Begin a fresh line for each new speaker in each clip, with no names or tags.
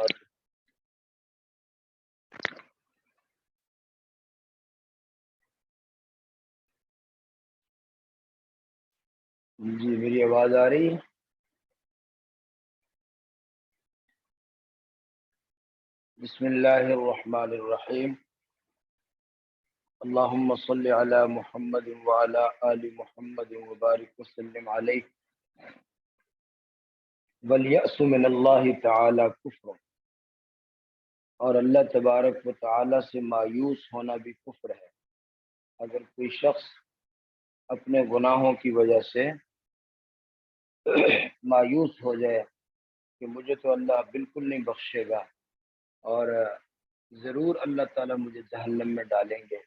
وبرکاتہ۔ جی میری آواز آ رہی ہے؟ بسم اللہ الرحمن الرحیم، اللہم صلی علی محمد وعلی آل محمد وبارک وسلم علیہ۔ والیأس من اللہ تعالی کفر، اور اللہ تبارک و تعالی سے مایوس ہونا بھی کفر ہے۔ اگر کوئی شخص اپنے گناہوں کی وجہ سے مایوس ہو جائے کہ مجھے تو اللہ بالکل نہیں بخشے گا اور ضرور اللہ تعالیٰ مجھے جہنم میں ڈالیں گے،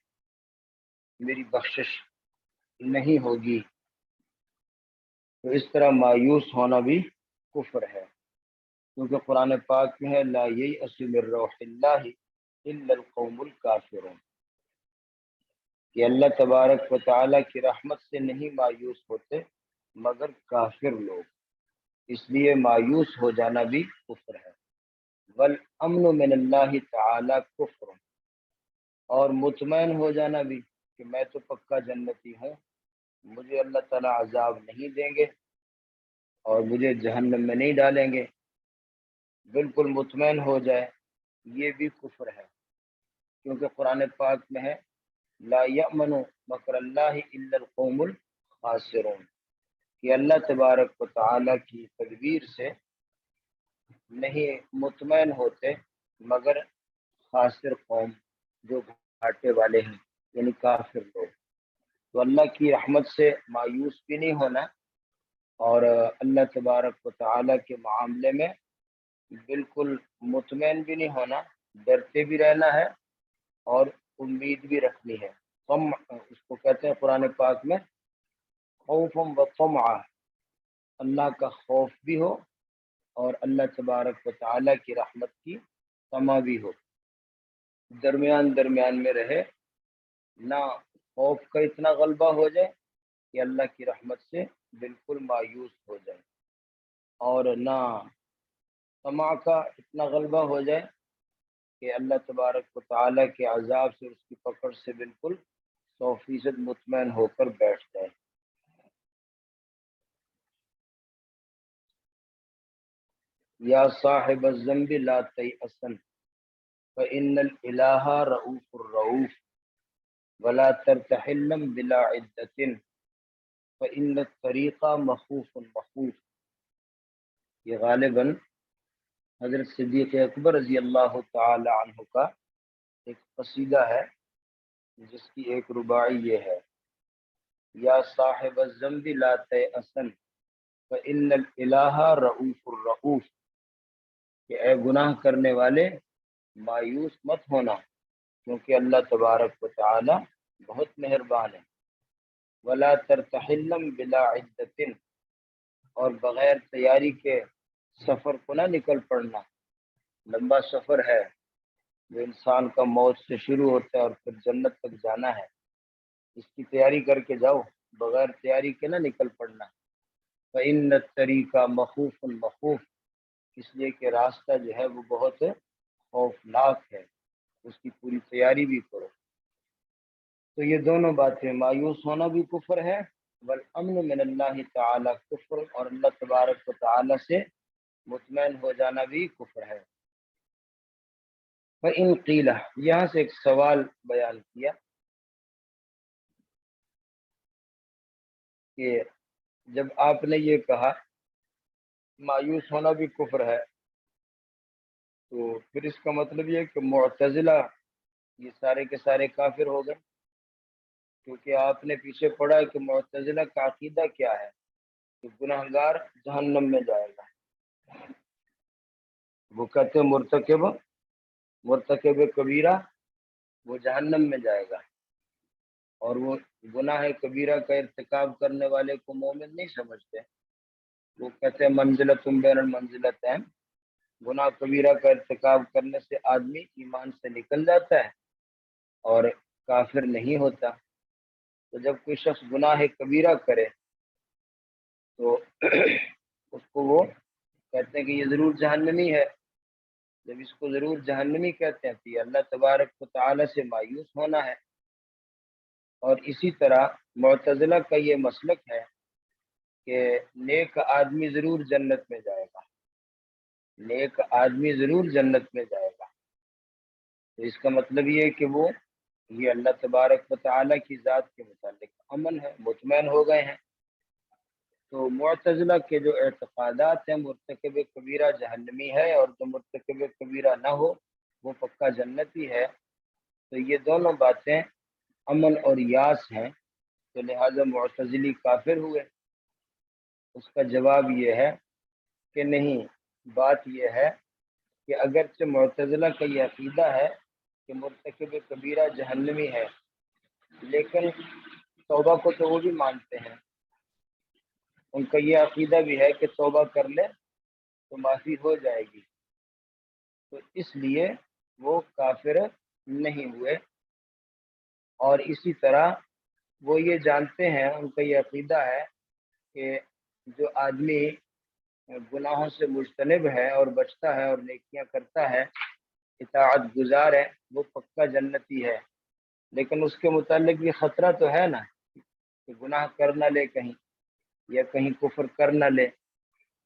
میری بخشش نہیں ہوگی، تو اس طرح مایوس ہونا بھی کفر ہے، کیونکہ قرآن پاک میں ہے لا ییأس من روح اللہ الا القوم الکافرون، کہ اللہ تبارک و تعالیٰ کی رحمت سے نہیں مایوس ہوتے مگر کافر لوگ، اس لیے مایوس ہو جانا بھی کفر ہے۔ والامن من اللہ تعالی کفر، اور مطمئن ہو جانا بھی کہ میں تو پکا جنتی ہوں، مجھے اللہ تعالیٰ عذاب نہیں دیں گے اور مجھے جہنم میں نہیں ڈالیں گے، بالکل مطمئن ہو جائے، یہ بھی کفر ہے، کیونکہ قرآن پاک میں ہے لا یأمن مکر اللہ الا القوم الخاسرون، کہ اللہ تبارک و تعالیٰ کی تدبیر سے نہیں مطمئن ہوتے مگر خاسر قوم، جو گھاٹے والے ہیں، یعنی کافر لوگ۔ تو اللہ کی رحمت سے مایوس بھی نہیں ہونا اور اللہ تبارک و تعالیٰ کے معاملے میں بالکل مطمئن بھی نہیں ہونا، ڈرتے بھی رہنا ہے اور امید بھی رکھنی ہے۔ اس کو کہتے ہیں قرآن پاک میں خوف و طمع، اللہ کا خوف بھی ہو اور اللہ تبارک و تعالیٰ کی رحمت کی طمع بھی ہو، درمیان میں رہے، نہ خوف کا اتنا غلبہ ہو جائے کہ اللہ کی رحمت سے بالکل مایوس ہو جائے، اور نہ طمع کا اتنا غلبہ ہو جائے کہ اللہ تبارک و تعالیٰ کے عذاب سے، اس کی پکڑ سے بالکل 100% مطمئن ہو کر بیٹھ جائے۔ یا صاحب الذنب لا تیأسن فإن الإلہ رؤوف الرؤوف ولا ترتحلن بلا عدة فإن الطریق مخوف مخوف۔ یہ غالباً حضرت صدیق اکبر رضی اللہ تعالی عنہ کا ایک قصیدہ ہے، جس کی ایک رباعی یہ ہے یا صاحب الذنب لا تیأسن فإن الإلہ رؤوف الرؤوف، کہ اے گناہ کرنے والے مایوس مت ہونا، کیونکہ اللہ تبارک و تعالی بہت مہربان ہے۔ ولا ترتحلن بلا عدة، اور بغیر تیاری کے سفر کو نہ نکل پڑنا، لمبا سفر ہے جو انسان کا موت سے شروع ہوتا ہے اور پھر جنت تک جانا ہے، اس کی تیاری کر کے جاؤ، بغیر تیاری کے نہ نکل پڑنا۔ فإن الطریق مخوف مخوف، اس لیے کہ راستہ جو ہے وہ بہت خوفناک ہے، اس کی پوری تیاری بھی کرو۔ تو یہ دونوں باتیں، مایوس ہونا بھی کفر ہے، والامن من اللہ تعالی کفر، اور اللہ تبارک و تعالی سے مطمئن ہو جانا بھی کفر ہے۔ فإن قیل، یہاں سے ایک سوال بیان کیا کہ جب آپ نے یہ کہا مایوس ہونا بھی کفر ہے، تو پھر اس کا مطلب یہ کہ معتزلہ یہ سارے کے سارے کافر ہو گئے، کیونکہ آپ نے پیچھے پڑھا کہ معتزلہ کا عقیدہ کیا ہے کہ گناہگار جہنم میں جائے گا، وہ کہتے مرتکب کبیرہ وہ جہنم میں جائے گا، اور وہ گناہ کبیرہ کا ارتکاب کرنے والے کو مومن نہیں سمجھتے، وہ کہتے ہیں منزلۃ بین المنزلتین، گناہ کبیرہ کا ارتکاب کرنے سے آدمی ایمان سے نکل جاتا ہے اور کافر نہیں ہوتا۔ تو جب کوئی شخص گناہ کبیرہ کرے تو اس کو وہ کہتے ہیں کہ یہ ضرور جہنمی ہے، جب اس کو ضرور جہنمی کہتے ہیں تو یہ اللہ تبارک و تعالی سے مایوس ہونا ہے۔ اور اسی طرح معتزلہ کا یہ مسلک ہے کہ نیک آدمی ضرور جنت میں جائے گا، نیک آدمی ضرور جنت میں جائے گا۔ تو اس کا مطلب یہ ہے کہ وہ یہ اللہ تبارک و تعالی کی ذات کے متعلق امن ہے، مطمئن ہو گئے ہیں۔ تو معتزلہ کے جو اعتقادات ہیں، مرتکب کبیرہ جہنمی ہے اور جو مرتکب کبیرہ نہ ہو وہ پکا جنتی ہے، تو یہ دونوں باتیں امن اور یاس ہیں، تو لہذا معتزلی کافر ہوئے۔ اس کا جواب یہ ہے کہ نہیں، بات یہ ہے کہ اگرچہ معتزلہ کا یہ عقیدہ ہے کہ مرتکب کبیرہ جہنمی ہے، لیکن توبہ کو تو وہ بھی مانتے ہیں، ان کا یہ عقیدہ بھی ہے کہ توبہ کر لے تو معافی ہو جائے گی، تو اس لیے وہ کافر نہیں ہوئے۔ اور اسی طرح وہ یہ جانتے ہیں، ان کا یہ عقیدہ ہے کہ جو آدمی گناہوں سے مجتنب ہے اور بچتا ہے اور نیکیاں کرتا ہے، اطاعت گزار ہے، وہ پکا جنتی ہے۔ لیکن اس کے متعلق بھی خطرہ تو ہے نا کہ گناہ کر نہ لے کہیں، یا کہیں کفر کر نہ لے،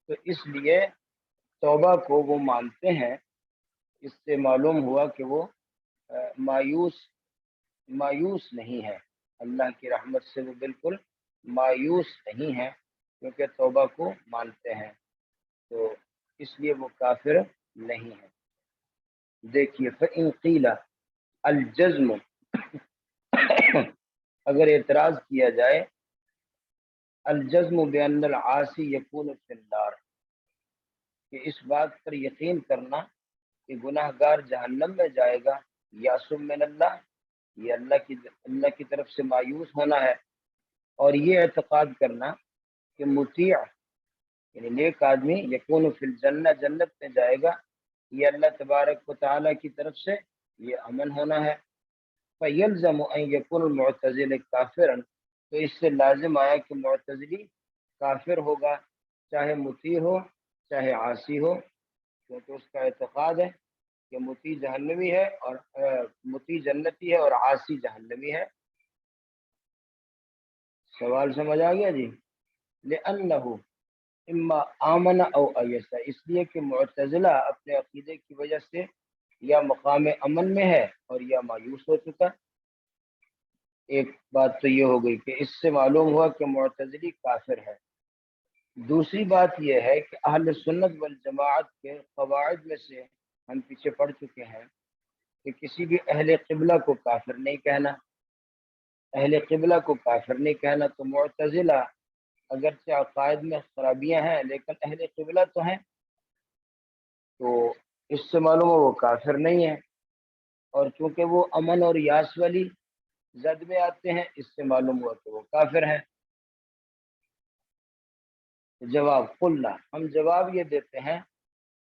تو اس لیے توبہ کو وہ مانتے ہیں۔ اس سے معلوم ہوا کہ وہ مایوس نہیں ہے، اللہ کی رحمت سے وہ بالکل مایوس نہیں ہے، کیونکہ توبہ کو مانتے ہیں، تو اس لیے وہ کافر نہیں ہے۔ دیکھیے فَإِن قِيلَ الجزم اگر اعتراض کیا جائے الجزم بأن العاصی یکون فی النار، کہ اس بات پر یقین کرنا کہ گناہ گار جہنم میں جائے گا، یاسم من اللہ، یہ اللہ کی طرف سے مایوس ہونا ہے، اور یہ اعتقاد کرنا کہ مطیع یعنی نیک آدمی یکون فی الجنہ، جنت میں جائے گا، یہ اللہ تبارک و تعالی کی طرف سے یہ امن ہونا ہے۔ فَيَلْزَمُ أَن يَكُونَ الْمُعْتَزِلِ كَافِرًا، تو اس سے لازم آیا کہ معتزلی کافر ہوگا، چاہے مطیع ہو چاہے عاصی ہو، کیونکہ اس کا اعتقاد ہے کہ مطیع جہنمی ہے اور مطیع جنتی ہے اور عاصی جہنمی ہے۔ سوال سمجھ آ گیا جی؟ لِأَنَّهُ اما آمن او ایسا، اس لیے کہ معتزلہ اپنے عقیدے کی وجہ سے یا مقام امن میں ہے اور یا مایوس ہو چکا۔ ایک بات تو یہ ہو گئی کہ اس سے معلوم ہوا کہ معتزلی کافر ہے۔ دوسری بات یہ ہے کہ اہل سنت والجماعت کے قواعد میں سے ہم پیچھے پڑ چکے ہیں کہ کسی بھی اہل قبلہ کو کافر نہیں کہنا، اہل قبلہ کو کافر نہیں کہنا۔ تو معتزلہ اگرچہ عقائد میں خرابیاں ہیں لیکن اہل قبلہ تو ہیں، تو اس سے معلوم ہو وہ کافر نہیں ہے، اور چونکہ وہ امن اور یاس والی زد میں آتے ہیں، اس سے معلوم ہوا کہ وہ کافر ہیں۔ جواب قلنا، ہم جواب یہ دیتے ہیں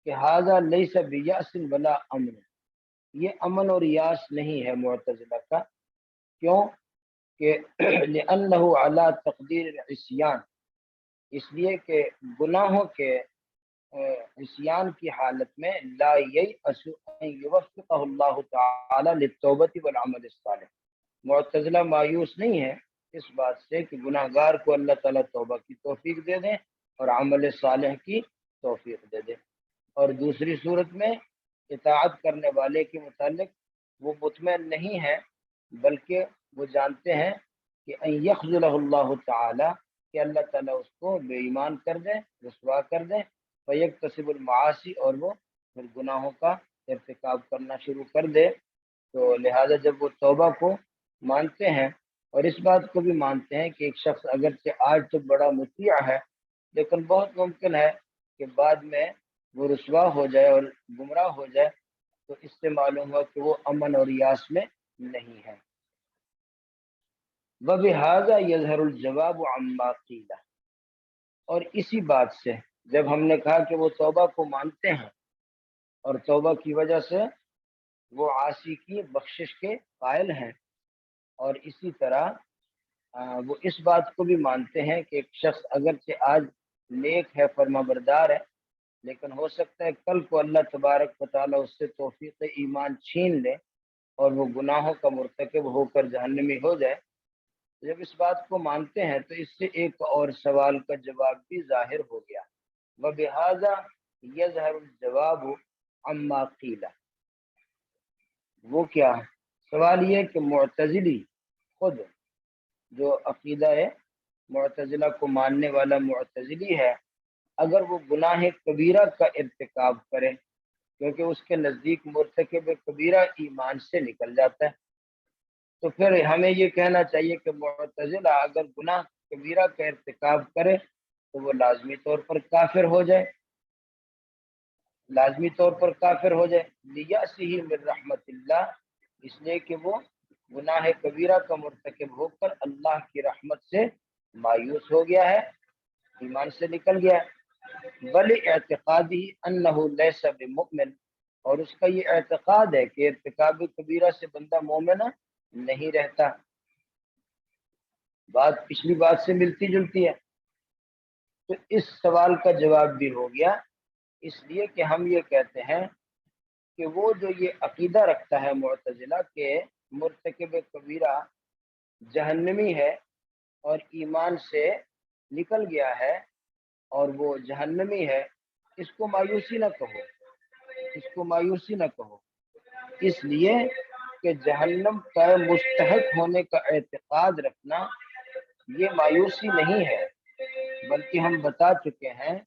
کہ ھذا لیس بیاس ولا امن، یہ امن اور یاس نہیں ہے معتزلہ کا۔ کیوں؟ کہ لأنہ علی تقدیر العصیان، اس لیے کہ گناہوں کے عصیان کی حالت میں لا ییأس ان یوفقہ اللہ تعالی للتوبۃ والعمل الصالح، معتزلہ مایوس نہیں ہے اس بات سے کہ گناہ گار کو اللہ تعالیٰ توبہ کی توفیق دے دیں اور عمل صالح کی توفیق دے دیں، اور دوسری صورت میں اطاعت کرنے والے کے متعلق وہ مطمئن نہیں ہے، بلکہ وہ جانتے ہیں کہ ان یخذلہ اللہ تعالی، کہ اللہ تعالیٰ اس کو بے ایمان کر دے، رسوا کر دے، فیکتسب المعاصی، اور وہ پھر گناہوں کا ارتکاب کرنا شروع کر دے۔ تو لہذا جب وہ توبہ کو مانتے ہیں اور اس بات کو بھی مانتے ہیں کہ ایک شخص اگرچہ آج تو بڑا مطیع ہے لیکن بہت ممکن ہے کہ بعد میں وہ رسوا ہو جائے اور گمراہ ہو جائے، تو اس سے معلوم ہوا کہ وہ امن اور یاس میں نہیں ہے۔ وَبِهَذَا يَظْهَرُ الْجَوَابُ عَمَّا قِيلَ، اور اسی بات سے جب ہم نے کہا کہ وہ توبہ کو مانتے ہیں اور توبہ کی وجہ سے وہ عاصی کی بخشش کے قائل ہیں، اور اسی طرح وہ اس بات کو بھی مانتے ہیں کہ ایک شخص اگرچہ آج نیک ہے، فرما بردار ہے، لیکن ہو سکتا ہے کل کو اللہ تبارک و تعالیٰ اس سے توفیق ایمان چھین لے اور وہ گناہوں کا مرتکب ہو کر جہنمی ہو جائے۔ جب اس بات کو مانتے ہیں تو اس سے ایک اور سوال کا جواب بھی ظاہر ہو گیا، وَبِهَذَا يَظْهَرُ الْجَوَابُ عَمَّا قِيلَ۔ وہ کیا سوال یہ کہ معتزلی خود جو عقیدہ ہے معتزلہ کو ماننے والا معتزلی ہے، اگر وہ گناہ کبیرہ کا ارتکاب کرے، کیونکہ اس کے نزدیک مرتکب کبیرہ ایمان سے نکل جاتا ہے، تو پھر ہمیں یہ کہنا چاہیے کہ معتزلہ اگر گناہ کبیرہ کا ارتکاب کرے تو وہ لازمی طور پر کافر ہو جائے، لازمی طور پر کافر ہو جائے، لیأسہ من رحمت اللہ، اس لیے کہ وہ گناہ کبیرہ کا مرتکب ہو کر اللہ کی رحمت سے مایوس ہو گیا ہے، ایمان سے نکل گیا ہے۔ بل اعتقادی انہ لیس بمؤمن، اور اس کا یہ اعتقاد ہے کہ ارتکاب کبیرہ سے بندہ مومن نہیں رہتا۔ بات پچھلی بات سے ملتی جلتی ہے، تو اس سوال کا جواب بھی ہو گیا، اس لیے کہ ہم یہ کہتے ہیں کہ وہ جو یہ عقیدہ رکھتا ہے معتزلہ کہ مرتکب کبیرہ جہنمی ہے اور ایمان سے نکل گیا ہے اور وہ جہنمی ہے، اس کو مایوسی نہ کہو، اس کو مایوسی نہ کہو، اس لیے کہ جہنم کا مستحق ہونے کا اعتقاد رکھنا یہ مایوسی نہیں ہے، بلکہ ہم بتا چکے ہیں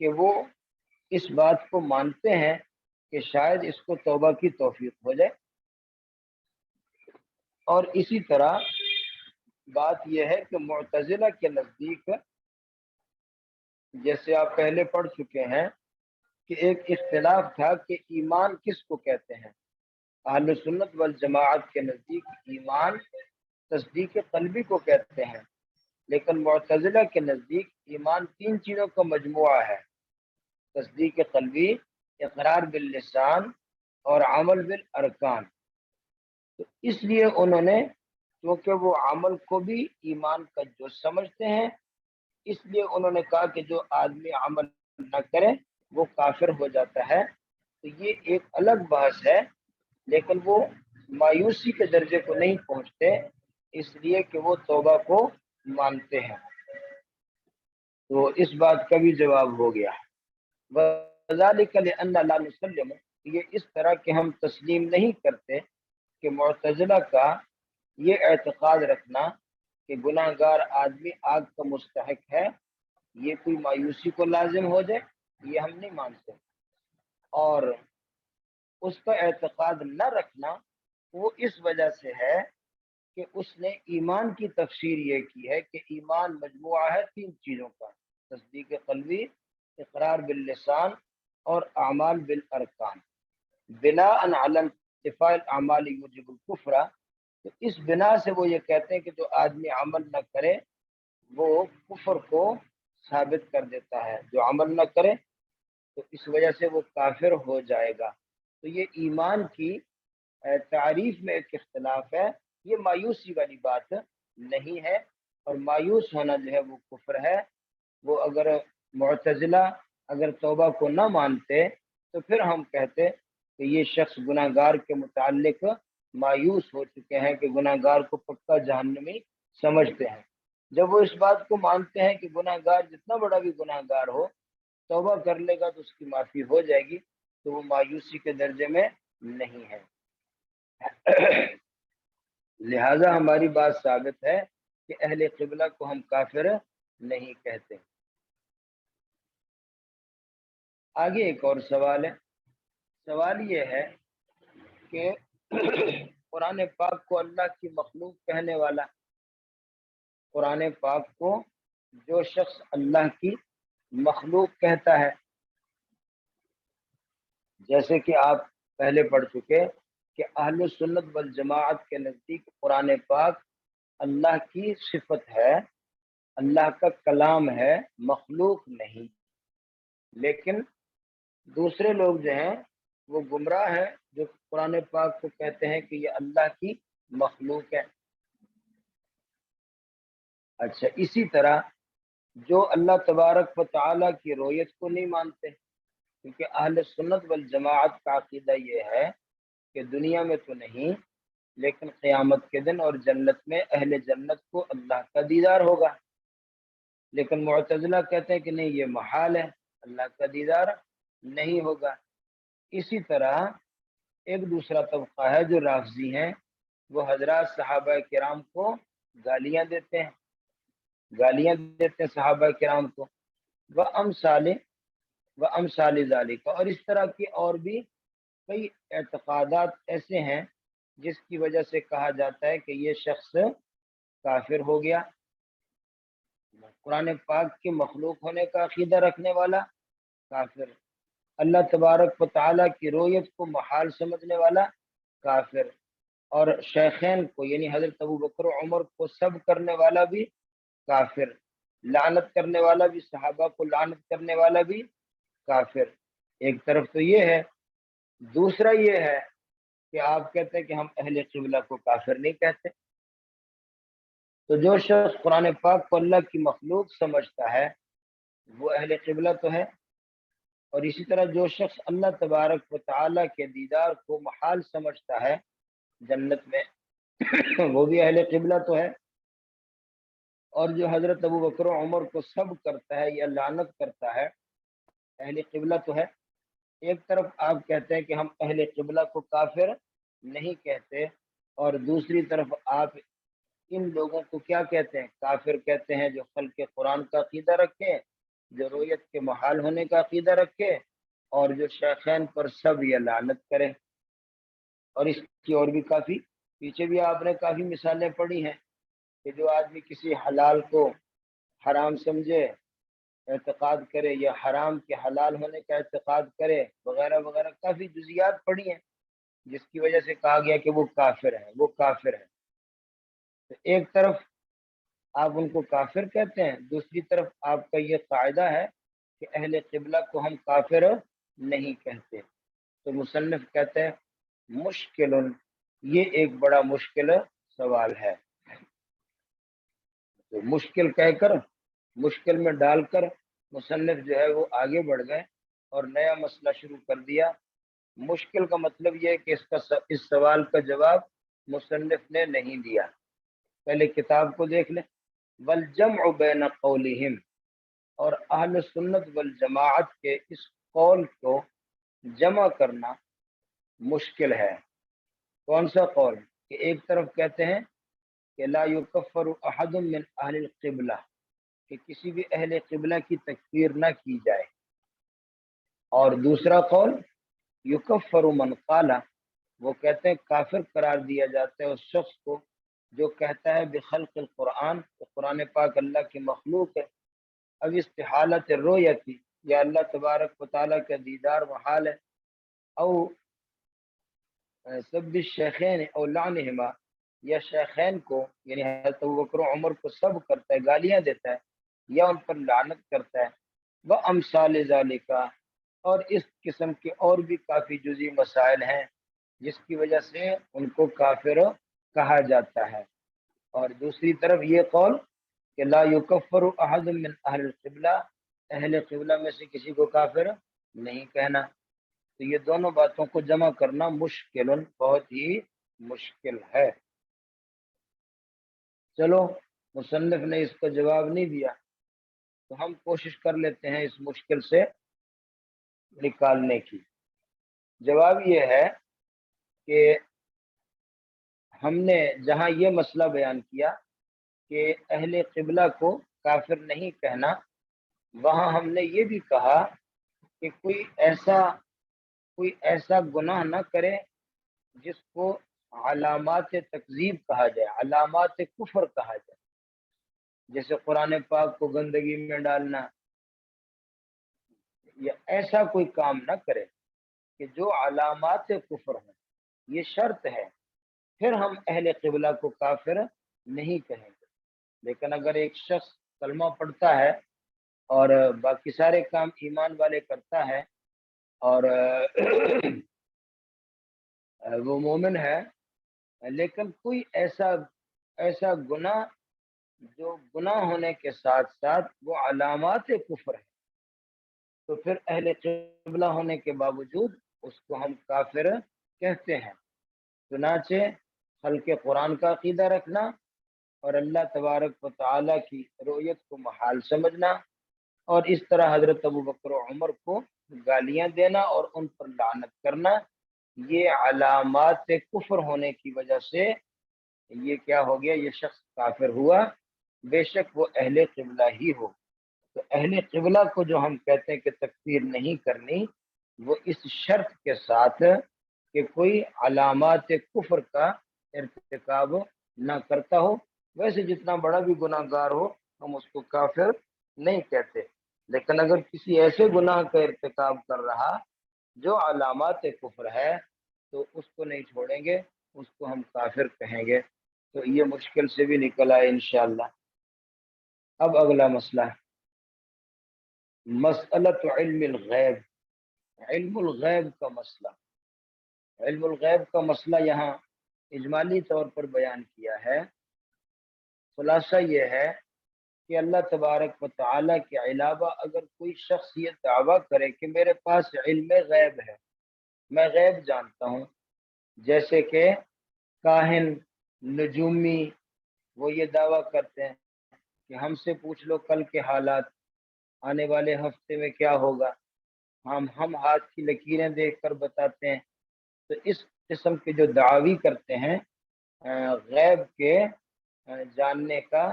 کہ وہ اس بات کو مانتے ہیں کہ شاید اس کو توبہ کی توفیق ہو جائے۔ اور اسی طرح بات یہ ہے کہ معتزلہ کے نزدیک، جیسے آپ پہلے پڑھ چکے ہیں کہ ایک اختلاف تھا کہ ایمان کس کو کہتے ہیں۔ اہل سنت والجماعت کے نزدیک ایمان تصدیق قلبی کو کہتے ہیں، لیکن معتزلہ کے نزدیک ایمان 3 چیزوں کا مجموعہ ہے: تصدیق قلبی، اقرار باللسان اور عمل بالارکان۔ تو اس لیے انہوں نے، کیونکہ وہ عمل کو بھی ایمان کا جز سمجھتے ہیں، اس لیے انہوں نے کہا کہ جو آدمی عمل نہ کرے وہ کافر ہو جاتا ہے۔ تو یہ ایک الگ بحث ہے، لیکن وہ مایوسی کے درجے کو نہیں پہنچتے، اس لیے کہ وہ توبہ کو مانتے ہیں۔ تو اس بات کا بھی جواب ہو گیا۔ وَذَلِكَ لِأَنَّ لَا نُسَلِّمُ، یہ اس طرح کہ ہم تسلیم نہیں کرتے کہ معتزلہ کا یہ اعتقاد رکھنا کہ گناہ گار آدمی آگ کا مستحق ہے، یہ کوئی مایوسی کو لازم ہو جائے، یہ ہم نہیں مانتے۔ اور اس کا اعتقاد نہ رکھنا وہ اس وجہ سے ہے کہ اس نے ایمان کی تفسیر یہ کی ہے کہ ایمان مجموعہ ہے 3 چیزوں کا: تصدیق قلبی، اقرار باللسان اور اعمال بالارکان، بناء علی انتفاء الاعمال یوجب الکفر۔ تو اس بنا سے وہ یہ کہتے ہیں کہ جو آدمی عمل نہ کرے وہ کفر کو ثابت کر دیتا ہے، جو عمل نہ کرے تو اس وجہ سے وہ کافر ہو جائے گا۔ تو یہ ایمان کی تعریف میں ایک اختلاف ہے، یہ مایوسی والی بات نہیں ہے، اور مایوس ہونا جو ہے وہ کفر ہے۔ وہ اگر معتزلہ اگر توبہ کو نہ مانتے تو پھر ہم کہتے کہ یہ شخص گناہ گار کے متعلق مایوس ہو چکے ہیں، کہ گناہ گار کو پکا جہنمی سمجھتے ہیں۔ جب وہ اس بات کو مانتے ہیں کہ گناہ گار جتنا بڑا بھی گناہ گار ہو توبہ کر لے گا تو اس کی معافی ہو جائے گی، تو وہ مایوسی کے درجے میں نہیں ہے۔ لہذا ہماری بات ثابت ہے کہ اہل قبلہ کو ہم کافر نہیں کہتے۔ آگے ایک اور سوال ہے، سوال یہ ہے کہ قرآن پاک کو اللہ کی مخلوق کہنے والا، قرآن پاک کو جو شخص اللہ کی مخلوق کہتا ہے، جیسے کہ آپ پہلے پڑھ چکے کہ اہل سنت والجماعت کے نزدیک قرآن پاک اللہ کی صفت ہے، اللہ کا کلام ہے، مخلوق نہیں۔ لیکن دوسرے لوگ جو ہیں وہ گمراہ ہیں، جو قرآن پاک کو کہتے ہیں کہ یہ اللہ کی مخلوق ہے۔ اچھا، اسی طرح جو اللہ تبارک و تعالیٰ کی رؤیت کو نہیں مانتے، کیونکہ اہل سنت والجماعت کا عقیدہ یہ ہے کہ دنیا میں تو نہیں لیکن قیامت کے دن اور جنت میں اہل جنت کو اللہ کا دیدار ہوگا۔ لیکن معتزلہ کہتے ہیں کہ نہیں، یہ محال ہے، اللہ کا دیدار نہیں ہوگا۔ اسی طرح ایک دوسرا طبقہ ہے جو رافضی ہیں، وہ حضرات صحابہ کرام کو گالیاں دیتے ہیں صحابہ کرام کو، وَأَمْثَالِ ذَلِكَ، اور اس طرح کی اور بھی کئی اعتقادات ایسے ہیں جس کی وجہ سے کہا جاتا ہے کہ یہ شخص کافر ہو گیا۔ قرآن پاک کے مخلوق ہونے کا عقیدہ رکھنے والا کافر، اللہ تبارک و تعالیٰ کی رؤیت کو محال سمجھنے والا کافر، اور شیخین کو یعنی حضرت ابو بکر و عمر کو سب کرنے والا بھی کافر، لعنت کرنے والا بھی، صحابہ کو لعنت کرنے والا بھی کافر۔ ایک طرف تو یہ ہے، دوسرا یہ ہے کہ آپ کہتے ہیں کہ ہم اہل قبلہ کو کافر نہیں کہتے۔ تو جو شخص قرآن پاک کو اللہ کی مخلوق سمجھتا ہے وہ اہل قبلہ تو ہے، اور اسی طرح جو شخص اللہ تبارک و تعالیٰ کے دیدار کو محال سمجھتا ہے جنت میں وہ بھی اہل قبلہ تو ہے، اور جو حضرت ابو بکر و عمر کو سب کرتا ہے یا لعنت کرتا ہے اہل قبلہ تو ہے۔ ایک طرف آپ کہتے ہیں کہ ہم اہل قبلہ کو کافر نہیں کہتے، اور دوسری طرف آپ ان لوگوں کو کیا کہتے ہیں؟ کافر کہتے ہیں جو خلق قرآن کا عقیدہ رکھے، جو رؤیت کے محال ہونے کا عقیدہ رکھے، اور جو شیخین پر سب یا لعنت کرے۔ اور اس کی اور بھی کافی پیچھے بھی آپ نے کافی مثالیں پڑھی ہیں کہ جو آدمی کسی حلال کو حرام سمجھے، اعتقاد کرے، یا حرام کے حلال ہونے کا اعتقاد کرے وغیرہ وغیرہ، کافی جزیات پڑھی ہیں جس کی وجہ سے کہا گیا کہ وہ کافر ہے۔ تو ایک طرف آپ ان کو کافر کہتے ہیں، دوسری طرف آپ کا یہ قاعدہ ہے کہ اہل قبلہ کو ہم کافر نہیں کہتے۔ تو مصنف کہتے ہیں مشکل، یہ ایک بڑا مشکل سوال ہے۔ تو مشکل کہہ کر، مشکل میں ڈال کر مصنف جو ہے وہ آگے بڑھ گئے اور نیا مسئلہ شروع کر دیا۔ مشکل کا مطلب یہ ہے کہ اس سوال کا جواب مصنف نے نہیں دیا۔ پہلے کتاب کو دیکھ لیں۔ والجمع بین قولہم، اور اہل سنت والجماعت کے اس قول کو جمع کرنا مشکل ہے۔ کون سا قول؟ کہ ایک طرف کہتے ہیں کہ لا یکفر احد من اہل القبلہ، کہ کسی بھی اہل قبلہ کی تکفیر نہ کی جائے، اور دوسرا قول یکفر من قال، وہ کہتے ہیں کافر قرار دیا جاتا ہے اس شخص کو جو کہتا ہے بخلق القرآن، کہ قرآن پاک اللہ کی مخلوق ہے، اب استحالت الرؤیتی، یا اللہ تبارک و تعالیٰ کا دیدار محال ہے، او سب الشیخین او لعنہما، یا شیخین کو یعنی حضرت ابوبکر و عمر کو سب کرتا ہے، گالیاں دیتا ہے یا ان پر لعنت کرتا ہے، وامثال ذالک، اور اس قسم کے اور بھی کافی جزئی مسائل ہیں جس کی وجہ سے ان کو کافر کہا جاتا ہے۔ اور دوسری طرف یہ قول کہ لا یکفر احد من اہل القبلہ، اہل قبلہ میں سے کسی کو کافر نہیں کہنا۔ تو یہ دونوں باتوں کو جمع کرنا مشکل، بہت ہی مشکل ہے۔ چلو، مصنف نے اس کا جواب نہیں دیا تو ہم کوشش کر لیتے ہیں اس مشکل سے نکالنے کی۔ جواب یہ ہے کہ ہم نے جہاں یہ مسئلہ بیان کیا کہ اہل قبلہ کو کافر نہیں کہنا، وہاں ہم نے یہ بھی کہا کہ کوئی ایسا گناہ نہ کرے جس کو علامات تکذیب کہا جائے، علامات کفر کہا جائے، جیسے قرآن پاک کو گندگی میں ڈالنا، یا ایسا کوئی کام نہ کرے کہ جو علامات کفر ہوں۔ یہ شرط ہے، پھر ہم اہل قبلہ کو کافر نہیں کہیں گے۔ لیکن اگر ایک شخص کلمہ پڑھتا ہے اور باقی سارے کام ایمان والے کرتا ہے اور وہ مومن ہے، لیکن کوئی ایسا گناہ جو گناہ ہونے کے ساتھ ساتھ وہ علامات کفر ہے، تو پھر اہل قبلہ ہونے کے باوجود اس کو ہم کافر کہتے ہیں۔ چنانچہ خلق قرآن کا عقیدہ رکھنا اور اللہ تبارک و تعالیٰ کی رؤیت کو محال سمجھنا، اور اس طرح حضرت ابو بکر و عمر کو گالیاں دینا اور ان پر لعنت کرنا، یہ علامات کفر ہونے کی وجہ سے یہ کیا ہو گیا، یہ شخص کافر ہوا، بے شک وہ اہل قبلہ ہی ہو۔ تو اہل قبلہ کو جو ہم کہتے ہیں کہ تکفیر نہیں کرنی، وہ اس شرط کے ساتھ کہ کوئی علامات کفر کا ارتکاب نہ کرتا ہو۔ ویسے جتنا بڑا بھی گناہ گار ہو ہم اس کو کافر نہیں کہتے، لیکن اگر کسی ایسے گناہ کا ارتکاب کر رہا جو علامات کفر ہے تو اس کو نہیں چھوڑیں گے، اس کو ہم کافر کہیں گے۔ تو یہ مشکل سے بھی نکل آئے انشاءاللہ۔ اب اگلا مسئلہ ہے مسئلۃ علم الغیب، علم الغیب کا مسئلہ۔ علم الغیب کا مسئلہ یہاں اجمالی طور پر بیان کیا ہے۔ خلاصہ یہ ہے کہ اللہ تبارک و تعالیٰ کے علاوہ اگر کوئی شخص یہ دعویٰ کرے کہ میرے پاس علم غیب ہے، میں غیب جانتا ہوں، جیسے کہ کاہن، نجومی، وہ یہ دعویٰ کرتے ہیں کہ ہم سے پوچھ لو کل کے حالات، آنے والے ہفتے میں کیا ہوگا، ہم ہاتھ کی لکیریں دیکھ کر بتاتے ہیں۔ تو اس قسم کے جو دعوی کرتے ہیں غیب کے جاننے کا،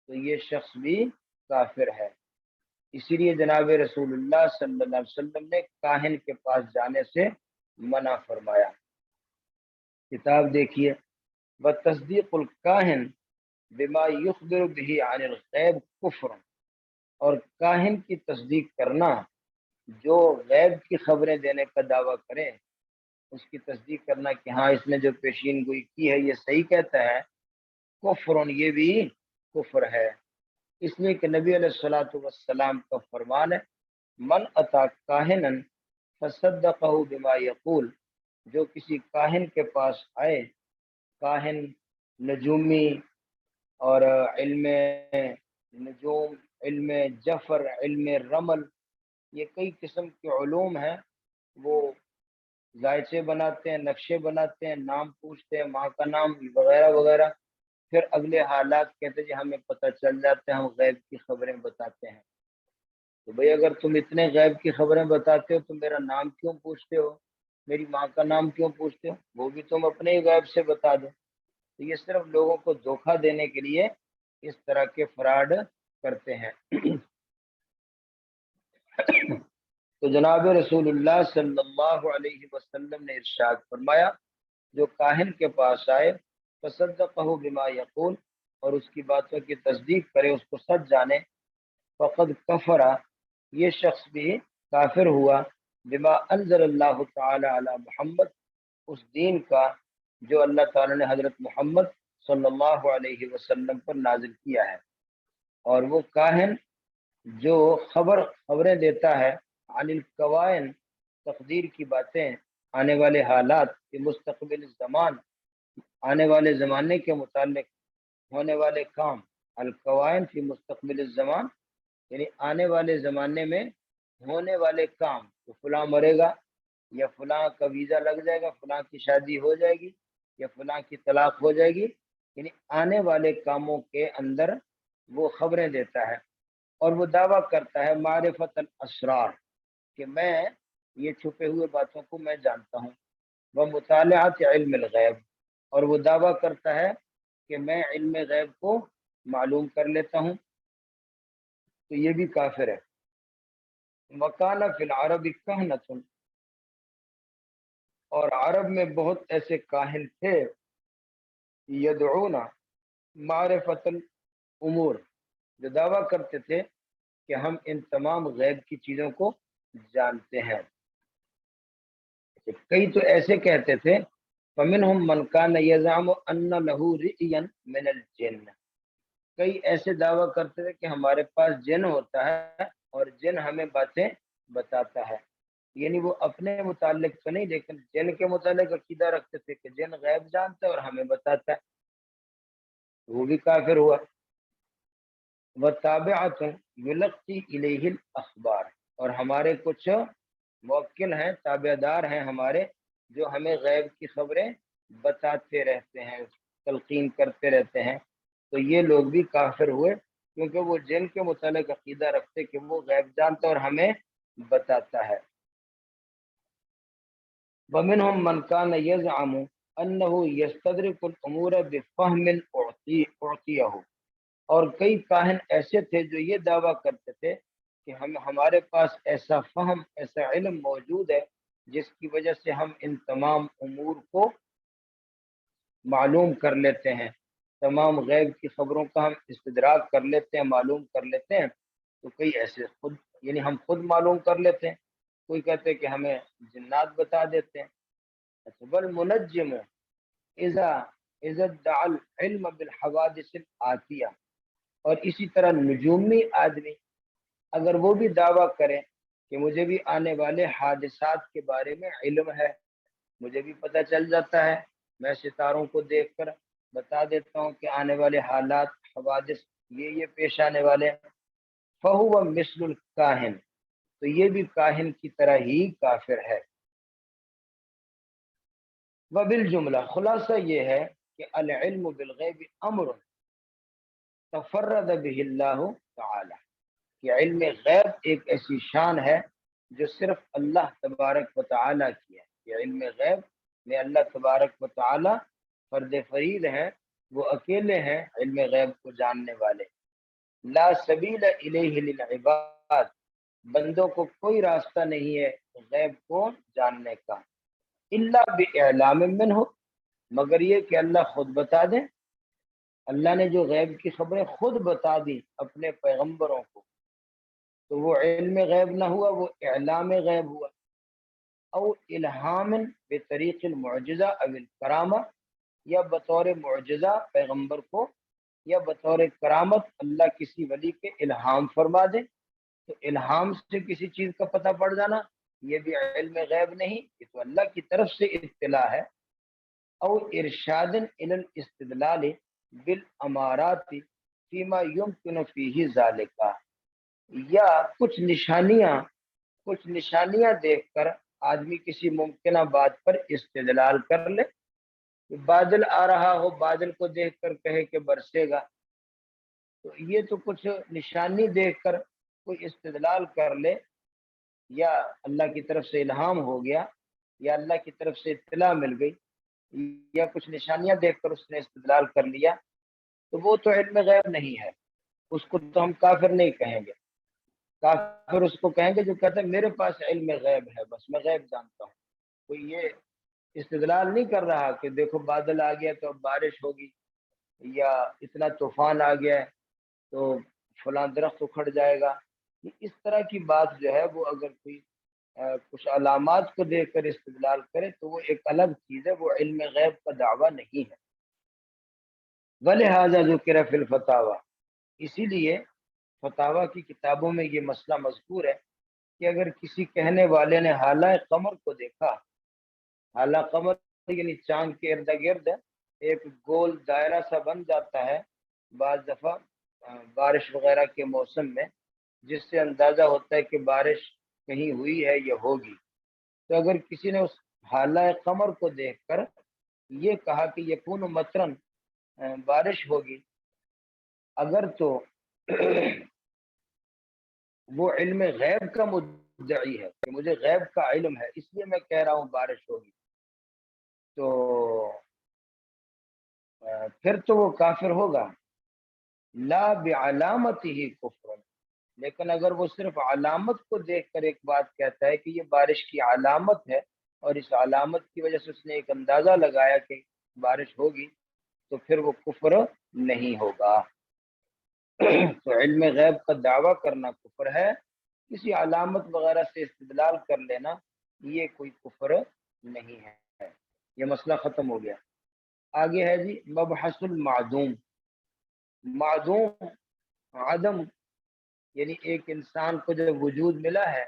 تو یہ شخص بھی کافر ہے۔ اسی لیے جناب رسول اللہ صلی اللہ علیہ وسلم نے کاہن کے پاس جانے سے منع فرمایا۔ کتاب دیکھیے، وتصدیق الکاہن بما یخبر به عن الغیب کفر، اور کاہن کی تصدیق کرنا جو غیب کی خبریں دینے کا دعویٰ کرے، اس کی تصدیق کرنا کہ ہاں اس نے جو پیشین گوئی کی ہے یہ صحیح کہتا ہے، کفر، یہ بھی کفر ہے۔ اس لیے کہ نبی علیہ الصلوۃ والسلام کا فرمان ہے، من اتی کاہنا فصدقہ بما یقول، جو کسی کاہن کے پاس آئے، کاہن، نجومی، اور علم نجوم، علم جفر، علم رمل، یہ کئی قسم کے علوم ہیں، وہ ذائچے بناتے ہیں، نقشے بناتے ہیں، نام پوچھتے ہیں، ماں کا نام وغیرہ وغیرہ، پھر اگلے حالات کہتے ہیں جی ہمیں پتہ چل جاتے ہیں، ہم غیب کی خبریں بتاتے ہیں۔ تو بھئی اگر تم اتنے غیب کی خبریں بتاتے ہو تو میرا نام کیوں پوچھتے ہو، میری ماں کا نام کیوں پوچھتے ہو، وہ بھی تم اپنے ہی غیب سے بتا دو۔ تو یہ صرف لوگوں کو دھوکہ دینے کے لیے اس طرح کے فراڈ کرتے ہیں۔ تو جناب رسول اللہ صلی اللہ علیہ وسلم نے ارشاد فرمایا، جو کاہن کے پاس آئے فصدقہ بما یقول، اور اس کی باتوں کی تصدیق کرے، اس کو سچ جانے، فقد کفر، یہ شخص بھی کافر ہوا، بما انزل اللہ تعالی علی محمد، اس دین کا جو اللہ تعالی نے حضرت محمد صلی اللہ علیہ وسلم پر نازل کیا ہے۔ اور وہ کاہن جو خبریں دیتا ہے عن القوائن، تقدیر کی باتیں، آنے والے حالات کے مستقبل زمان، آنے والے زمانے کے متعلق ہونے والے کام، القوائن فی مستقبل الزمان، یعنی آنے والے زمانے میں ہونے والے کام، تو فلاں مرے گا، یا فلاں کا ویزا لگ جائے گا، فلاں کی شادی ہو جائے گی، یا فلاں کی طلاق ہو جائے گی، یعنی آنے والے کاموں کے اندر وہ خبریں دیتا ہے۔ اور وہ دعویٰ کرتا ہے معرفت الاسرار، کہ میں یہ چھپے ہوئے باتوں کو میں جانتا ہوں، وہ مطالعات علم الغیب، اور وہ دعویٰ کرتا ہے کہ میں علم غیب کو معلوم کر لیتا ہوں، تو یہ بھی کافر ہے۔ وکانہ فی العرب کہنۃ، اور عرب میں بہت ایسے کاہن تھے، یدعون معرفت الامور، جو دعویٰ کرتے تھے کہ ہم ان تمام غیب کی چیزوں کو جانتے ہیں۔ کئی تو ایسے کہتے تھے، فمنہم من کان یزعم ان لہ رئیا من الجن، کئی ایسے دعویٰ کرتے تھے کہ ہمارے پاس جن ہوتا ہے اور جن ہمیں باتیں بتاتا ہے، یعنی وہ اپنے متعلق تو نہیں لیکن جن کے متعلق عقیدہ رکھتے تھے کہ جن غیب جانتا ہے اور ہمیں بتاتا ہے، وہ بھی کافر ہوا۔ وَتَابِعَةٌ يُلَقِّي إِلَيْهِ الْأَخْبَارِ، اور ہمارے کچھ موکل ہیں، تابع دار ہیں ہمارے، جو ہمیں غیب کی خبریں بتاتے رہتے ہیں، تلقین کرتے رہتے ہیں، تو یہ لوگ بھی کافر ہوئے، کیونکہ وہ جن کے متعلق عقیدہ رکھتے کہ وہ غیب جانتا اور ہمیں بتاتا ہے۔ ومنهم من كان يزعم انه يستدرك الامور بفهم اعطيه، اور کئی کاہن ایسے تھے جو یہ دعویٰ کرتے تھے کہ ہمارے پاس ایسا فہم، ایسا علم موجود ہے جس کی وجہ سے ہم ان تمام امور کو معلوم کر لیتے ہیں، تمام غیب کی خبروں کا ہم استدراک کر لیتے ہیں، معلوم کر لیتے ہیں۔ تو کئی ایسے خود، یعنی ہم خود معلوم کر لیتے ہیں، کوئی کہتے کہ ہمیں جنات بتا دیتے ہیں۔ بل منجم اذا ادعى العلم بالحوادث الآتیہ، اور اسی طرح نجومی آدمی اگر وہ بھی دعویٰ کرے کہ مجھے بھی آنے والے حادثات کے بارے میں علم ہے، مجھے بھی پتہ چل جاتا ہے، میں ستاروں کو دیکھ کر بتا دیتا ہوں کہ آنے والے حالات، حوادث یہ پیش آنے والے، فہو مثل الکاہن، تو یہ بھی کاہن کی طرح ہی کافر ہے۔ وبالجملہ خلاصہ یہ ہے کہ العلم بالغیب امر تفرد به اللہ تعالی، کہ علم غیب ایک ایسی شان ہے جو صرف اللہ تبارک و تعالی کی ہے۔ یہ علم غیب میں اللہ تبارک و تعالی فرد فرید ہیں، وہ اکیلے ہیں علم غیب کو جاننے والے۔ لا سبیل الیہ للعباد، بندوں کو کوئی راستہ نہیں ہے غیب کو جاننے کا، الا باعلام منہ، مگر یہ کہ اللہ خود بتا دے۔ اللہ نے جو غیب کی خبریں خود بتا دی اپنے پیغمبروں کو، تو وہ علم غیب نہ ہوا، وہ اعلام غیب ہوا۔ او الہام بطریق المعجزہ او الکرامہ، یا بطور معجزہ پیغمبر کو، یا بطور کرامت اللہ کسی ولی کے الہام فرما دے، تو الہام سے کسی چیز کا پتہ پڑ جانا یہ بھی علم غیب نہیں، یہ تو اللہ کی طرف سے اطلاع ہے۔ او ارشاد الی الاستدلال بالامارات فیما یمکن فیہ ذالک، یا کچھ نشانیاں دیکھ کر آدمی کسی ممکنہ بات پر استدلال کر لے، بادل آ رہا ہو، بادل کو دیکھ کر کہے کہ برسے گا، تو یہ تو کچھ نشانی دیکھ کر کوئی استدلال کر لے، یا اللہ کی طرف سے الہام ہو گیا، یا اللہ کی طرف سے اطلاع مل گئی، یا کچھ نشانیاں دیکھ کر اس نے استدلال کر لیا، تو وہ تو علم غیب نہیں ہے، اس کو تو ہم کافر نہیں کہیں گے۔ کافر اس کو کہیں گے جو کہتے ہیں میرے پاس علم غیب ہے، بس میں غیب جانتا ہوں۔ کوئی یہ استدلال نہیں کر رہا کہ دیکھو بادل آ گیا تو اب بارش ہوگی، یا اتنا طوفان آ گیا ہے تو فلاں درخت اکھڑ جائے گا۔ اس طرح کی بات جو ہے وہ اگر کوئی کچھ علامات کو دیکھ کر استدلال کرے تو وہ ایک الگ چیز ہے، وہ علم غیب کا دعویٰ نہیں ہے۔ وَلِهَذَا ذُكِرَ فِي الْفَتَاوَى، اسی لیے فتاویٰ کی کتابوں میں یہ مسئلہ مذکور ہے کہ اگر کسی کہنے والے نے حالہ قمر کو دیکھا، حالہ قمر یعنی چاند کے ارد گرد ایک گول دائرہ سا بن جاتا ہے بعض دفعہ بارش وغیرہ کے موسم میں، جس سے اندازہ ہوتا ہے کہ بارش کہیں ہوئی ہے یا ہوگی، تو اگر کسی نے اس حالہ قمر کو دیکھ کر یہ کہا کہ یکون مطرن، بارش ہوگی، اگر تو وہ علم غیب کا مدعی ہے کہ مجھے غیب کا علم ہے اس لیے میں کہہ رہا ہوں بارش ہوگی، تو پھر تو وہ کافر ہوگا۔ لا بعلامتہ کفر، لیکن اگر وہ صرف علامت کو دیکھ کر ایک بات کہتا ہے کہ یہ بارش کی علامت ہے، اور اس علامت کی وجہ سے اس نے ایک اندازہ لگایا کہ بارش ہوگی، تو پھر وہ کفر نہیں ہوگا۔ تو علم غیب کا دعویٰ کرنا کفر ہے، کسی علامت وغیرہ سے استدلال کر لینا یہ کوئی کفر نہیں ہے۔ یہ مسئلہ ختم ہو گیا۔ آگے ہے جی مبحث المعدوم۔ معدوم عدم، یعنی ایک انسان کو جب وجود ملا ہے،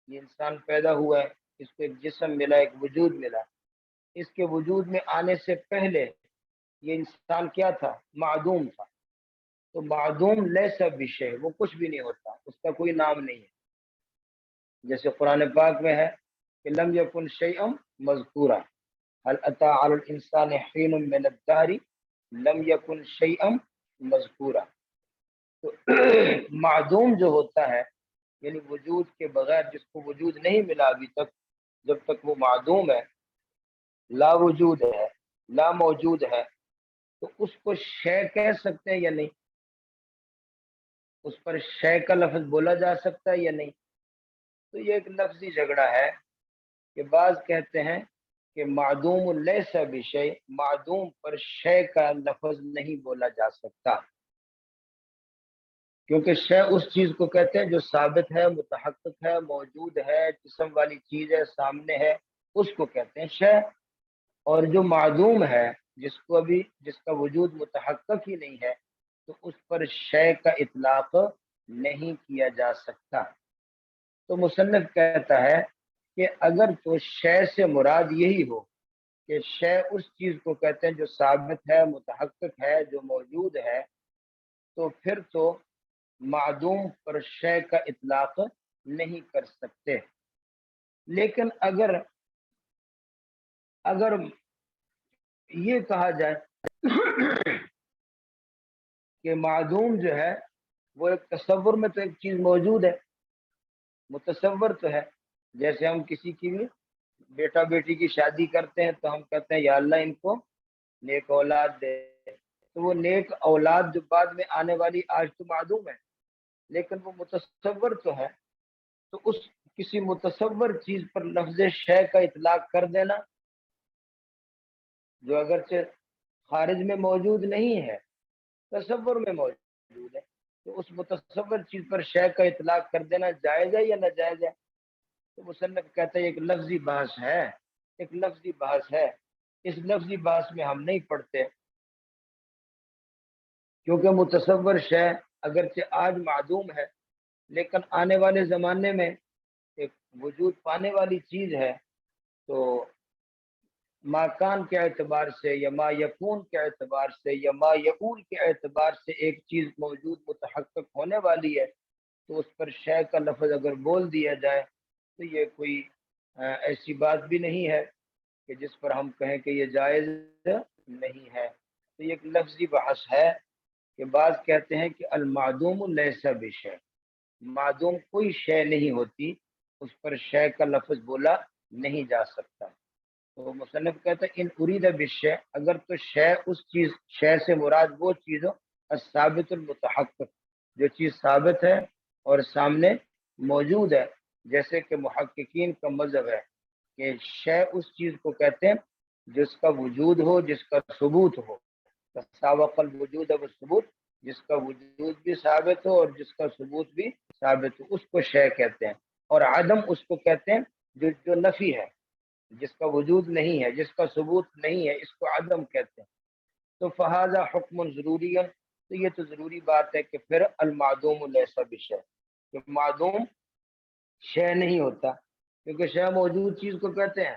یہ انسان پیدا ہوا ہے، اس کو ایک جسم ملا، ایک وجود ملا، اس کے وجود میں آنے سے پہلے یہ انسان کیا تھا؟ معدوم تھا۔ تو معدوم لیس بشیء، وہ کچھ بھی نہیں ہوتا، اس کا کوئی نام نہیں ہے۔ جیسے قرآن پاک میں ہے کہ لم یکن شیئا مذکورا، هل اتى على الانسان حين من الدهر لم یکن شیئا مذکورا. تو معدوم جو ہوتا ہے یعنی وجود کے بغیر، جس کو وجود نہیں ملا ابھی تک، جب تک وہ معدوم ہے، لا وجود ہے، لا موجود ہے، تو اس کو شے کہہ سکتے ہیں یا نہیں؟ اس پر شے کا لفظ بولا جا سکتا ہے یا نہیں؟ تو یہ ایک لفظی جھگڑا ہے کہ بعض کہتے ہیں کہ معدوم لیس بشیء، معدوم پر شے کا لفظ نہیں بولا جا سکتا، کیونکہ شے اس چیز کو کہتے ہیں جو ثابت ہے، متحقق ہے، موجود ہے، جسم والی چیز ہے، سامنے ہے، اس کو کہتے ہیں شے. اور جو معدوم ہے، جس کا وجود متحقق ہی نہیں ہے، تو اس پر شے کا اطلاق نہیں کیا جا سکتا. تو مصنف کہتا ہے کہ اگر تو شے سے مراد یہی ہو کہ شے اس چیز کو کہتے ہیں جو ثابت ہے، متحقق ہے، جو موجود ہے، تو پھر تو معدوم پر شے کا اطلاق نہیں کر سکتے. لیکن اگر یہ کہا جائے کہ معدوم جو ہے وہ ایک تصور میں تو ایک چیز موجود ہے، متصور تو ہے، جیسے ہم کسی کی بھی بیٹا بیٹی کی شادی کرتے ہیں تو ہم کہتے ہیں یا اللہ ان کو نیک اولاد دے، تو وہ نیک اولاد جو بعد میں آنے والی آج تو معدوم ہے، لیکن وہ متصور تو ہے. تو اس کسی متصور چیز پر لفظ شے کا اطلاق کر دینا، جو اگرچہ خارج میں موجود نہیں ہے، تصور میں موجود ہے، تو اس متصور چیز پر شے کا اطلاق کر دینا جائز ہے یا ناجائز ہے؟ تو مصنف کہتا ہے ایک لفظی بحث ہے، ایک لفظی بحث ہے. اس لفظی بحث میں ہم نہیں پڑھتے، کیونکہ متصور شے اگرچہ آج معدوم ہے لیکن آنے والے زمانے میں ایک وجود پانے والی چیز ہے. تو ماکان کے اعتبار سے یا ما یکون کے اعتبار سے یا ما یقول کے اعتبار سے ایک چیز موجود متحقق ہونے والی ہے، تو اس پر شے کا لفظ اگر بول دیا جائے تو یہ کوئی ایسی بات بھی نہیں ہے کہ جس پر ہم کہیں کہ یہ جائز نہیں ہے. تو یہ ایک لفظی بحث ہے کہ بعض کہتے ہیں کہ المعدوم لیس بشیء، معدوم کوئی شے نہیں ہوتی، اس پر شے کا لفظ بولا نہیں جا سکتا. تو مصنف کہتا ہے ان ارید بالشیء، اگر تو شے اس چیز، شے سے مراد وہ چیز ہو الثابت المتحقق، جو چیز ثابت ہے اور سامنے موجود ہے، جیسے کہ محققین کا مذہب ہے کہ شے اس چیز کو کہتے ہیں جس کا وجود ہو، جس کا ثبوت ہو. تساوق الوجود والثبوت، جس کا وجود بھی ثابت ہو اور جس کا ثبوت بھی ثابت ہو، اس کو شے کہتے ہیں. اور عدم اس کو کہتے ہیں جو نفی ہے، جس کا وجود نہیں ہے، جس کا ثبوت نہیں ہے، اس کو عدم کہتے ہیں. تو فہذا حکم ضروری ہے، تو یہ تو ضروری بات ہے کہ پھر المعدوم لیس بشیء، کہ معدوم شے نہیں ہوتا، کیونکہ شے موجود چیز کو کہتے ہیں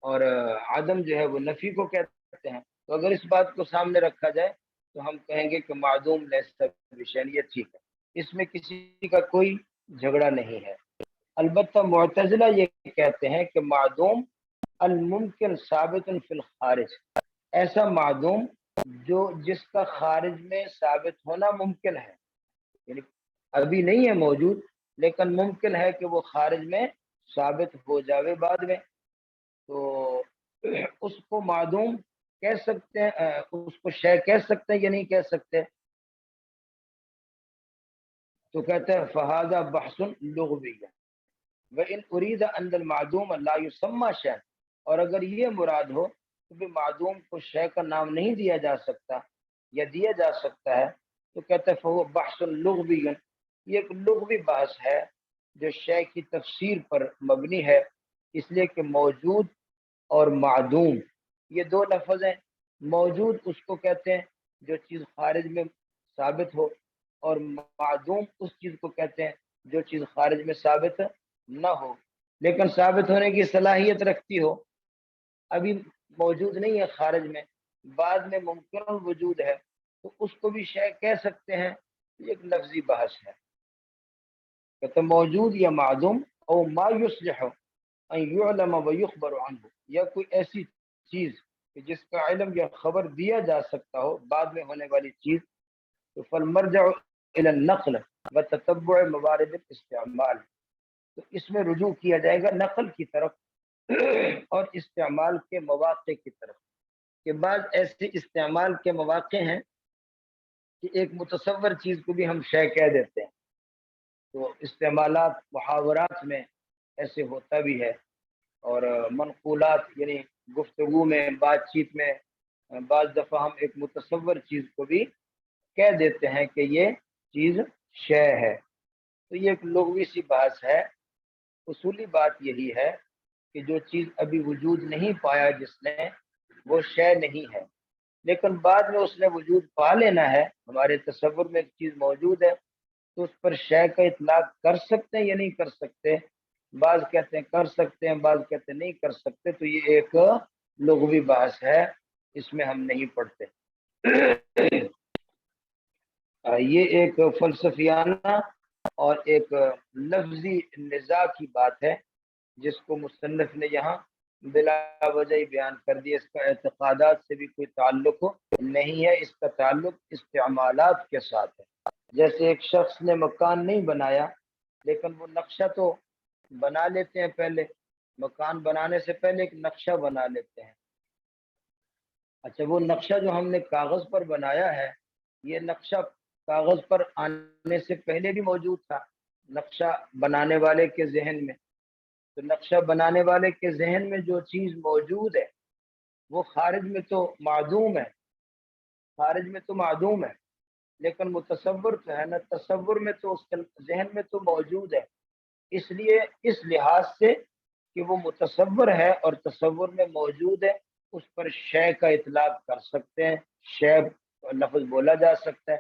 اور عدم جو ہے وہ نفی کو کہتے ہیں. تو اگر اس بات کو سامنے رکھا جائے تو ہم کہیں گے کہ معدوم لیس بشیء، یہ ٹھیک ہے، اس میں کسی کا کوئی جھگڑا نہیں ہے. البتہ معتزلہ یہ کہتے ہیں کہ معدوم الممکن ثابت فی الخارج، ایسا معدوم جس کا خارج میں ثابت ہونا ممکن ہے، یعنی ابھی نہیں ہے موجود لیکن ممکن ہے کہ وہ خارج میں ثابت ہو جاوے بعد میں، تو اس کو معدوم کہہ سکتے ہیں، اس کو شے کہہ سکتے ہیں یا نہیں کہہ سکتے؟ تو کہتے ہیں فہذا بحث لغوی ہے. وَإِنْ أُرِيدَ أَنَّ الْمَعْدُومَ لَا يُسَمَّى شَيْئًا، اور اگر یہ مراد ہو تو بھی معدوم کو شے کا نام نہیں دیا جا سکتا یا دیا جا سکتا ہے، تو کہتے ہیں فَهُوَ بَحْثٌ لُغْوِيٌّ، یہ ایک لغوی بحث ہے جو شے کی تفسیر پر مبنی ہے، اس لیے کہ موجود اور معدوم یہ دو لفظ ہیں. موجود اس کو کہتے ہیں جو چیز خارج میں ثابت ہو، اور معدوم اس چیز کو کہتے ہیں جو چیز خارج میں ثابت نہ ہو لیکن ثابت ہونے کی صلاحیت رکھتی ہو. ابھی موجود نہیں ہے خارج میں، بعد میں ممکن وجود ہے، تو اس کو بھی شے کہہ سکتے ہیں. یہ ایک لفظی بحث ہے. کہتے موجود یا معدوم او ما یصلح ان یعلم و یخبر عنہ، یا کوئی ایسی چیز کہ جس کا علم یا خبر دیا جا سکتا ہو بعد میں ہونے والی چیز، تو فالمرجع الی النقل و تتبع موارد الاستعمال، تو اس میں رجوع کیا جائے گا نقل کی طرف اور استعمال کے مواقع کی طرف، کہ بعض ایسے استعمال کے مواقع ہیں کہ ایک متصور چیز کو بھی ہم شے کہہ دیتے ہیں، تو استعمالات محاورات میں ایسے ہوتا بھی ہے، اور منقولات یعنی گفتگو میں بات چیت میں بعض دفعہ ہم ایک متصور چیز کو بھی کہہ دیتے ہیں کہ یہ چیز شے ہے، تو یہ ایک لغوی سی بحث ہے۔ اصولی بات یہی ہے کہ جو چیز ابھی وجود نہیں پایا جس نے، وہ شے نہیں ہے، لیکن بعد میں اس نے وجود پا لینا ہے، ہمارے تصور میں ایک چیز موجود ہے، تو اس پر شے کا اطلاق کر سکتے ہیں یا نہیں کر سکتے؟ بعض کہتے ہیں کر سکتے ہیں، بعض کہتے ہیں نہیں کر سکتے، تو یہ ایک لغوی بحث ہے، اس میں ہم نہیں پڑھتے۔ یہ ایک فلسفیانہ اور ایک لفظی نزاع کی بات ہے جس کو مصنف نے یہاں بلا وجہ ہی بیان کر دیا، اس کا اعتقادات سے بھی کوئی تعلق نہیں ہے، اس کا تعلق استعمالات کے ساتھ ہے۔ جیسے ایک شخص نے مکان نہیں بنایا لیکن وہ نقشہ تو بنا لیتے ہیں، پہلے مکان بنانے سے پہلے ایک نقشہ بنا لیتے ہیں۔ اچھا، وہ نقشہ جو ہم نے کاغذ پر بنایا ہے، یہ نقشہ کاغذ پر آنے سے پہلے بھی موجود تھا نقشہ بنانے والے کے ذہن میں، تو نقشہ بنانے والے کے ذہن میں جو چیز موجود ہے وہ خارج میں تو معدوم ہے، خارج میں تو معدوم ہے، لیکن متصور تو ہے نا، تصور میں تو اس کے ذہن میں تو موجود ہے، اس لیے اس لحاظ سے کہ وہ متصور ہے اور تصور میں موجود ہے، اس پر شے کا اطلاق کر سکتے ہیں، شے لفظ بولا جا سکتا ہے،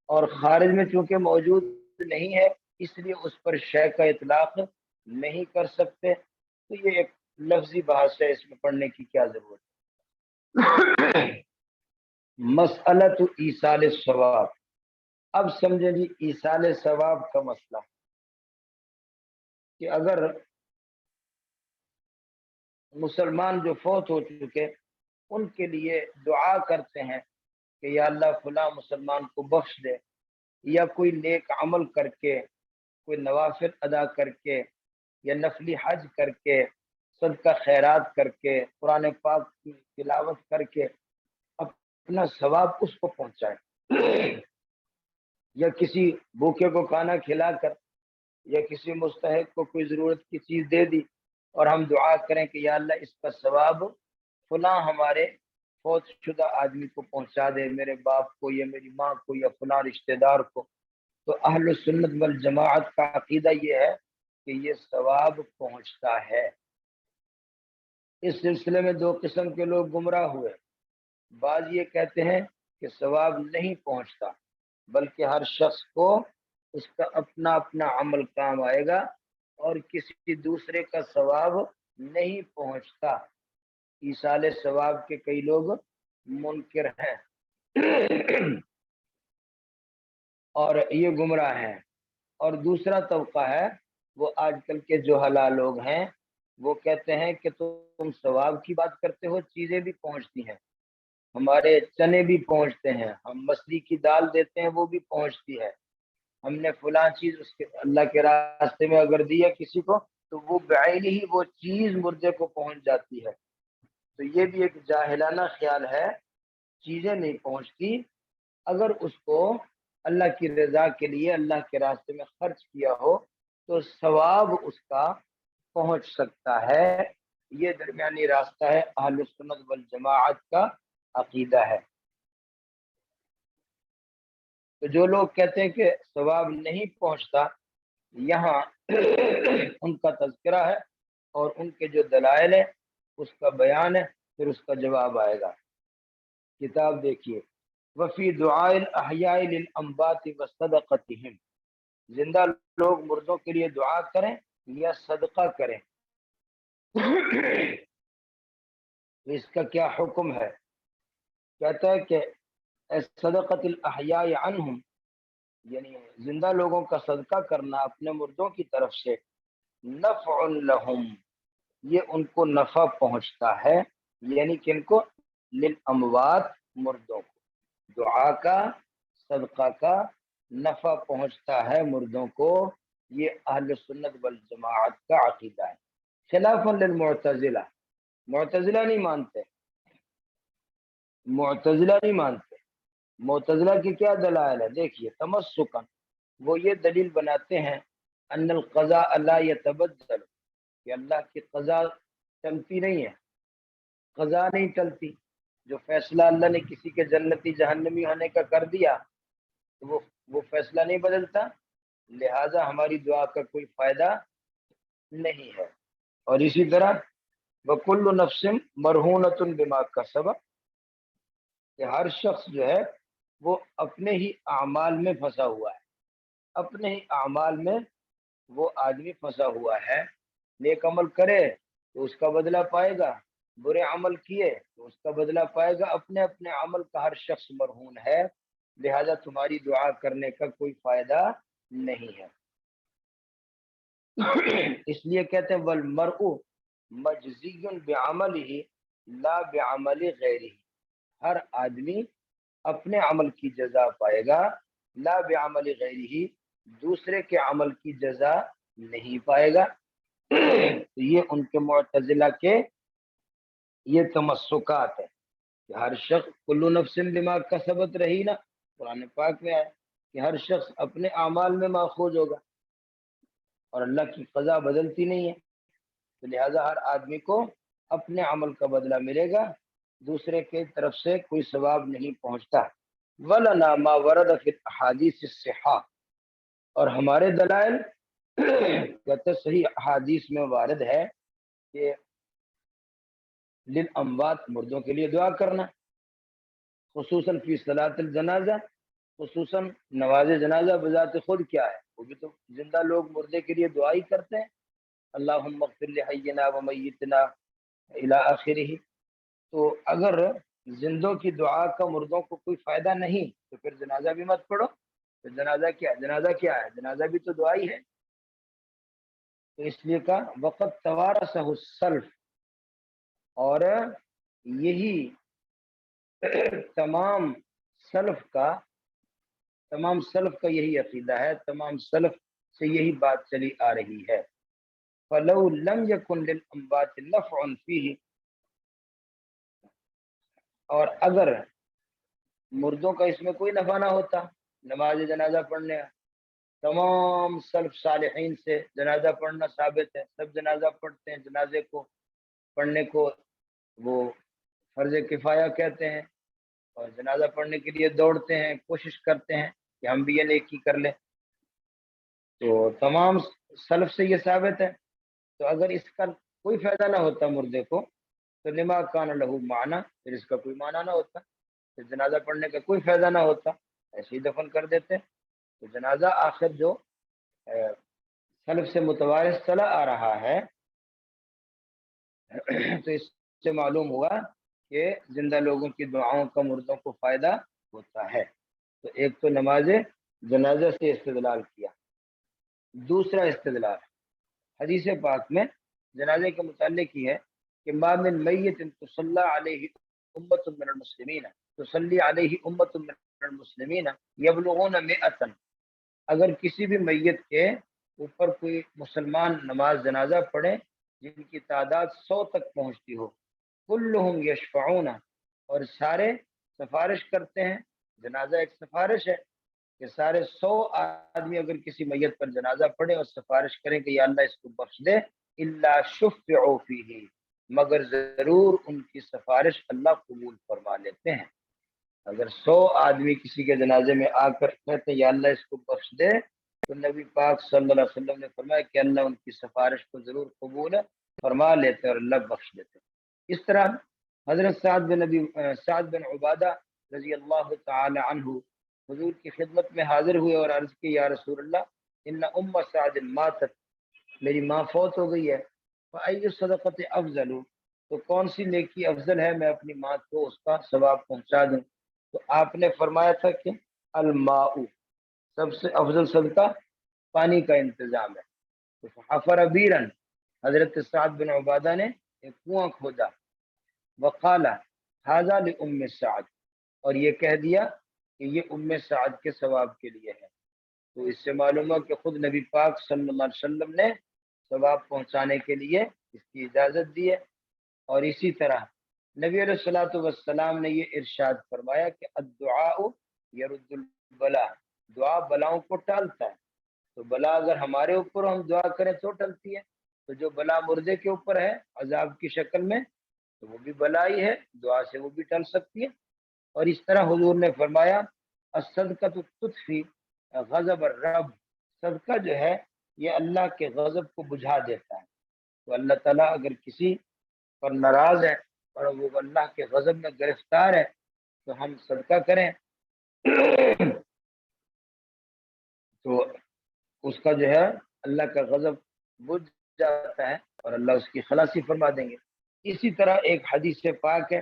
اور خارج میں چونکہ موجود نہیں ہے اس لیے اس پر شے کا اطلاق نہیں کر سکتے، تو یہ ایک لفظی بحث ہے، اس میں پڑھنے کی کیا ضرورت ہے۔ مسئلۃ ایصال الثواب، اب سمجھیں جی ایصال ثواب کا مسئلہ، کہ اگر مسلمان جو فوت ہو چکے ان کے لیے دعا کرتے ہیں کہ یا اللہ فلاں مسلمان کو بخش دے، یا کوئی نیک عمل کر کے، کوئی نوافل ادا کر کے، یا نفلی حج کر کے، صدقہ خیرات کر کے، قرآن پاک کی تلاوت کر کے اپنا ثواب اس کو پہنچائے، یا کسی بھوکے کو کھانا کھلا کر، یا کسی مستحق کو کوئی ضرورت کی چیز دے دی، اور ہم دعا کریں کہ یا اللہ اس کا ثواب فلاں ہمارے فوت شدہ آدمی کو پہنچا دے، میرے باپ کو یا میری ماں کو یا فلاں رشتہ دار کو، تو اہل سنت والجماعت کا عقیدہ یہ ہے کہ یہ ثواب پہنچتا ہے۔ اس سلسلے میں دو قسم کے لوگ گمراہ ہوئے، بعض یہ کہتے ہیں کہ ثواب نہیں پہنچتا، بلکہ ہر شخص کو اس کا اپنا اپنا عمل کام آئے گا اور کسی دوسرے کا ثواب نہیں پہنچتا۔ ایصال ثواب کے کئی لوگ منکر ہیں اور یہ گمراہ ہیں۔ اور دوسرا طبقہ ہے وہ آج کل کے جو حلال لوگ ہیں، وہ کہتے ہیں کہ تم ثواب کی بات کرتے ہو، چیزیں بھی پہنچتی ہیں، ہمارے چنے بھی پہنچتے ہیں، ہم مچھلی کی دال دیتے ہیں وہ بھی پہنچتی ہے، ہم نے فلاں چیز اس کے اللہ کے راستے میں اگر دیا کسی کو تو وہ بعین ہی وہ چیز مردے کو پہنچ جاتی ہے، تو یہ بھی ایک جاہلانہ خیال ہے، چیزیں نہیں پہنچتی، اگر اس کو اللہ کی رضا کے لیے اللہ کے راستے میں خرچ کیا ہو تو ثواب اس کا پہنچ سکتا ہے۔ یہ درمیانی راستہ ہے، اہل سنت والجماعت کا عقیدہ ہے۔ تو جو لوگ کہتے ہیں کہ ثواب نہیں پہنچتا، یہاں ان کا تذکرہ ہے اور ان کے جو دلائل ہے اس کا بیان ہے، پھر اس کا جواب آئے گا۔ کتاب دیکھیے، وفی دعاء الاحیاء للاموات وصدقتهم، زندہ لوگ مردوں کے لیے دعا کریں یا صدقہ کریں، اس کا کیا حکم ہے؟ کہتا ہے کہ صدقۃ الاحیاء عنہم، یعنی زندہ لوگوں کا صدقہ کرنا اپنے مردوں کی طرف سے، نفع لہم، یہ ان کو نفع پہنچتا ہے، یعنی کن کو؟ للاموات، مردوں کو، دعا کا، صدقہ کا نفع پہنچتا ہے مردوں کو، یہ اہل سنت والجماعت کا عقیدہ ہے، خلاف للمعتزلہ، معتزلہ نہیں مانتے، معتزلہ نہیں مانتے۔ معتزلہ کی کیا دلائل ہے؟ دیکھیے، تمسکن، وہ یہ دلیل بناتے ہیں ان القضاء لا يتبدل، کہ اللہ کی قضا چلتی نہیں ہے، قضا نہیں چلتی، جو فیصلہ اللہ نے کسی کے جنتی جہنمی ہونے کا کر دیا تو وہ فیصلہ نہیں بدلتا، لہذا ہماری دعا کا کوئی فائدہ نہیں ہے۔ اور اسی طرح وَكُلُّ نَفْسٍ مَرْهُونَةٌ بِمَا كَسَبَتْ، کہ ہر شخص جو ہے وہ اپنے ہی اعمال میں پھنسا ہوا ہے، اپنے ہی اعمال میں وہ آدمی پھنسا ہوا ہے، نیک عمل کرے تو اس کا بدلہ پائے گا، برے عمل کیے تو اس کا بدلہ پائے گا، اپنے اپنے عمل کا ہر شخص مرہون ہے، لہذا تمہاری دعا کرنے کا کوئی فائدہ نہیں ہے۔ اس لیے کہتے ہیں والمرء مجزی بعملہ لا بعمل غیرہ، ہر آدمی اپنے عمل کی جزا پائے گا، لا بعمل غیرہ، دوسرے کے عمل کی جزا نہیں پائے گا۔ یہ ان کے معتزلہ کے یہ تمسکات ہے کہ ہر شخص کل نفس بما کسبت رہینا، قرآن پاک میں آیا کہ ہر شخص اپنے اعمال میں ماخوذ ہوگا، اور اللہ کی قضا بدلتی نہیں ہے، تو لہذا ہر آدمی کو اپنے عمل کا بدلہ ملے گا، دوسرے کی طرف سے کوئی ثواب نہیں پہنچتا۔ وَلَنَا مَا وَرَدَ فِي الْأَحَادِيثِ الصِّحَّةِ، اور ہمارے دلائل کہتے صحیح احادیث میں وارد ہے کہ للاموات، مردوں کے لیے دعا کرنا، خصوصاً فی صلاۃ الجنازہ، خصوصاً نماز جنازہ بذات خود کیا ہے، وہ بھی تو زندہ لوگ مردے کے لیے دعا ہی کرتے ہیں، اللہم اغفر لحینا ومیتنا الی آخرہ۔ تو اگر زندوں کی دعا کا مردوں کو کوئی فائدہ نہیں تو پھر جنازہ بھی مت پڑھو، تو جنازہ کیا ہے؟ جنازہ بھی تو دعا ہی ہے۔ تو اس لیے کا وقت توارثہ السلف، اور یہی تمام سلف کا یہی عقیدہ ہے، تمام سلف سے یہی بات چلی آ رہی ہے۔ فلو لم یکن للاموات نفع فیہ، اور اگر مردوں کا اس میں کوئی نفع نہ ہوتا، نماز جنازہ پڑھنے، تمام سلف صالحین سے جنازہ پڑھنا ثابت ہے، سب جنازہ پڑھتے ہیں، جنازے کو پڑھنے کو وہ فرض کفایہ کہتے ہیں، اور جنازہ پڑھنے کے لیے دوڑتے ہیں، کوشش کرتے ہیں کہ ہم بھی یہ نیکی کر لیں، تو تمام سلف سے یہ ثابت ہے۔ تو اگر اس کا کوئی فائدہ نہ ہوتا مردے کو تو لما کان لہو معنی، پھر اس کا کوئی معنی نہ ہوتا، پھر جنازہ پڑھنے کا کوئی فائدہ نہ ہوتا، ایسے ہی دفن کر دیتے۔ تو جنازہ آخر جو سلف سے متوارث چلا آ رہا ہے، تو اس سے معلوم ہوا کہ زندہ لوگوں کی دعاؤں کا مردوں کو فائدہ ہوتا ہے۔ تو ایک تو نماز جنازہ سے استدلال کیا، دوسرا استدلال حدیث پاک میں جنازے کے متعلق یہ ہے کہ ما من میت تصلی علیہ امت من المسلمین، تصلی علیہ امت من المسلمین یبلغون مئتا، اگر کسی بھی میت کے اوپر کوئی مسلمان نماز جنازہ پڑھے جن کی تعداد 100 تک پہنچتی ہو، کلہم یشفعون، اور سارے سفارش کرتے ہیں، جنازہ ایک سفارش ہے کہ سارے 100 آدمی اگر کسی میت پر جنازہ پڑھے اور سفارش کریں کہ یا اللہ اس کو بخش دے، الا شفعوا فیہ، مگر ضرور ان کی سفارش اللہ قبول فرما لیتے ہیں۔ اگر 100 آدمی کسی کے جنازے میں آ کر کہتے ہیں یا اللہ اس کو بخش دے، تو نبی پاک صلی اللہ علیہ وسلم نے فرمایا کہ اللہ ان کی سفارش کو ضرور قبول فرما لیتے اور اللہ بخش دیتے۔ اس طرح حضرت سعد بن عبادہ رضی اللہ تعالی عنہ حضور کی خدمت میں حاضر ہوئے اور عرض کی یا رسول اللہ ان ام سعد ماتت، میری ماں فوت ہو گئی ہے، فأی صدقۃ افضل، تو کون سی نیکی افضل ہے میں اپنی ماں کو اس کا ثواب پہنچا دوں؟ تو آپ نے فرمایا تھا کہ الماء، سب سے افضل صدقہ پانی کا انتظام ہے، تو حفر بیرن، حضرت سعد بن عبادہ نے ایک کنواں کھودا، وقال ھذا لأم سعد، اور یہ کہہ دیا کہ یہ ام سعد کے ثواب کے لیے ہے۔ تو اس سے معلوم ہے کہ خود نبی پاک صلی اللہ علیہ وسلم نے ثواب پہنچانے کے لیے اس کی اجازت دی ہے۔ اور اسی طرح نبی علیہ الصلوۃ والسلام نے یہ ارشاد فرمایا کہ الدعاء یرد البلا، دعا بلاؤں کو ٹالتا ہے۔ تو بلا اگر ہمارے اوپر ہم دعا کریں تو ٹلتی ہے، تو جو بلا مردے کے اوپر ہے عذاب کی شکل میں تو وہ بھی بلا ہی ہے، دعا سے وہ بھی ٹل سکتی ہے۔ اور اس طرح حضور نے فرمایا الصدقۃ تطفی غضب الرب، صدقہ جو ہے یہ اللہ کے غضب کو بجھا دیتا ہے۔ تو اللہ تعالیٰ اگر کسی پر ناراض ہے اور وہ اللہ کے غضب میں گرفتار ہے تو ہم صدقہ کریں تو اس کا جو ہے اللہ کا غضب بجھ جاتا ہے اور اللہ اس کی خلاصی فرما دیں گے۔ اسی طرح ایک حدیث پاک ہے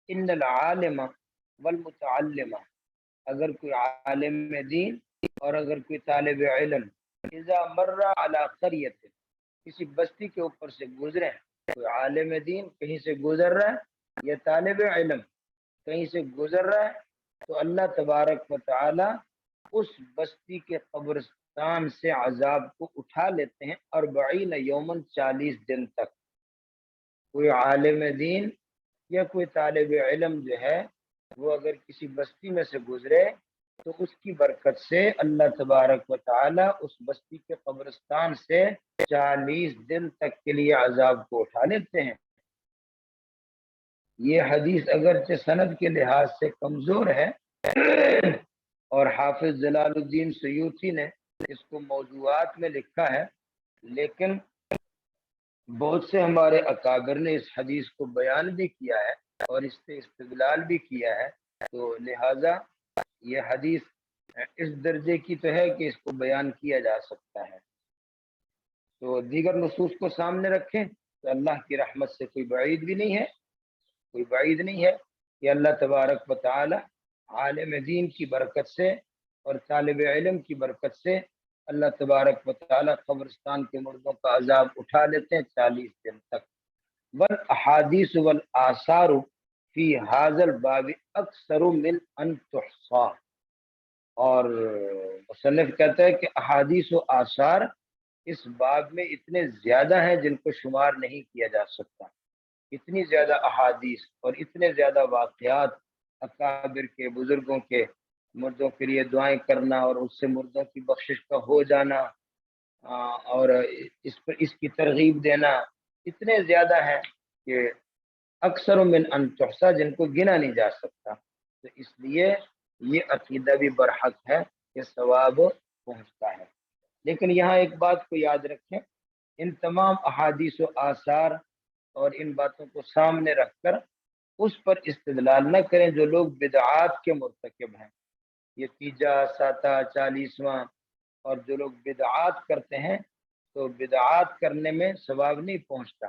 ان العالم والمتعلم، اگر کوئی عالم دین اور اگر کوئی طالب علم اذا مر علی قریۃ، کسی بستی کے اوپر سے گزرے، کوئی عالم دین کہیں سے گزر رہا ہے یا طالب علم کہیں سے گزر رہا ہے تو اللہ تبارک و تعالی اس بستی کے قبرستان سے عذاب کو اٹھا لیتے ہیں 40 یومن، 40 دن تک۔ کوئی عالم دین یا کوئی طالب علم جو ہے وہ اگر کسی بستی میں سے گزرے تو اس کی برکت سے اللہ تبارک و تعالی اس بستی کے قبرستان سے 40 دن تک کے لیے عذاب کو اٹھا لیتے ہیں۔ یہ حدیث اگرچہ سند کے لحاظ سے کمزور ہے اور حافظ جلال الدین سیوطی نے اس کو موضوعات میں لکھا ہے، لیکن بہت سے ہمارے اکابر نے اس حدیث کو بیان بھی کیا ہے اور اس سے استدلال بھی کیا ہے، تو لہٰذا یہ حدیث اس درجے کی تو ہے کہ اس کو بیان کیا جا سکتا ہے۔ تو دیگر نصوص کو سامنے رکھیں تو اللہ کی رحمت سے کوئی بعید بھی نہیں ہے، کوئی بعید نہیں ہے کہ اللہ تبارک و تعالی عالم دین کی برکت سے اور طالب علم کی برکت سے اللہ تبارک و تعالی قبرستان کے مردوں کا عذاب اٹھا لیتے ہیں 40 دن تک۔ والاحادیث والآثار فی ھذا الباب اکثر من ان تحصى، اور مصنف کہتا ہے کہ احادیث و آثار اس باب میں اتنے زیادہ ہیں جن کو شمار نہیں کیا جا سکتا۔ اتنی زیادہ احادیث اور اتنے زیادہ واقعات اکابر کے، بزرگوں کے مردوں کے لیے دعائیں کرنا اور اس سے مردوں کی بخشش کا ہو جانا اور اس کی ترغیب دینا اتنے زیادہ ہیں کہ اکثر من ان تحصى، جن کو گنا نہیں جا سکتا۔ تو اس لیے یہ عقیدہ بھی برحق ہے کہ ثواب پہنچتا ہے۔ لیکن یہاں ایک بات کو یاد رکھیں، ان تمام احادیث و آثار اور ان باتوں کو سامنے رکھ کر اس پر استدلال نہ کریں جو لوگ بدعات کے مرتکب ہیں، یہ تیجا، ساتہ، 40واں، اور جو لوگ بدعات کرتے ہیں تو بدعات کرنے میں ثواب نہیں پہنچتا،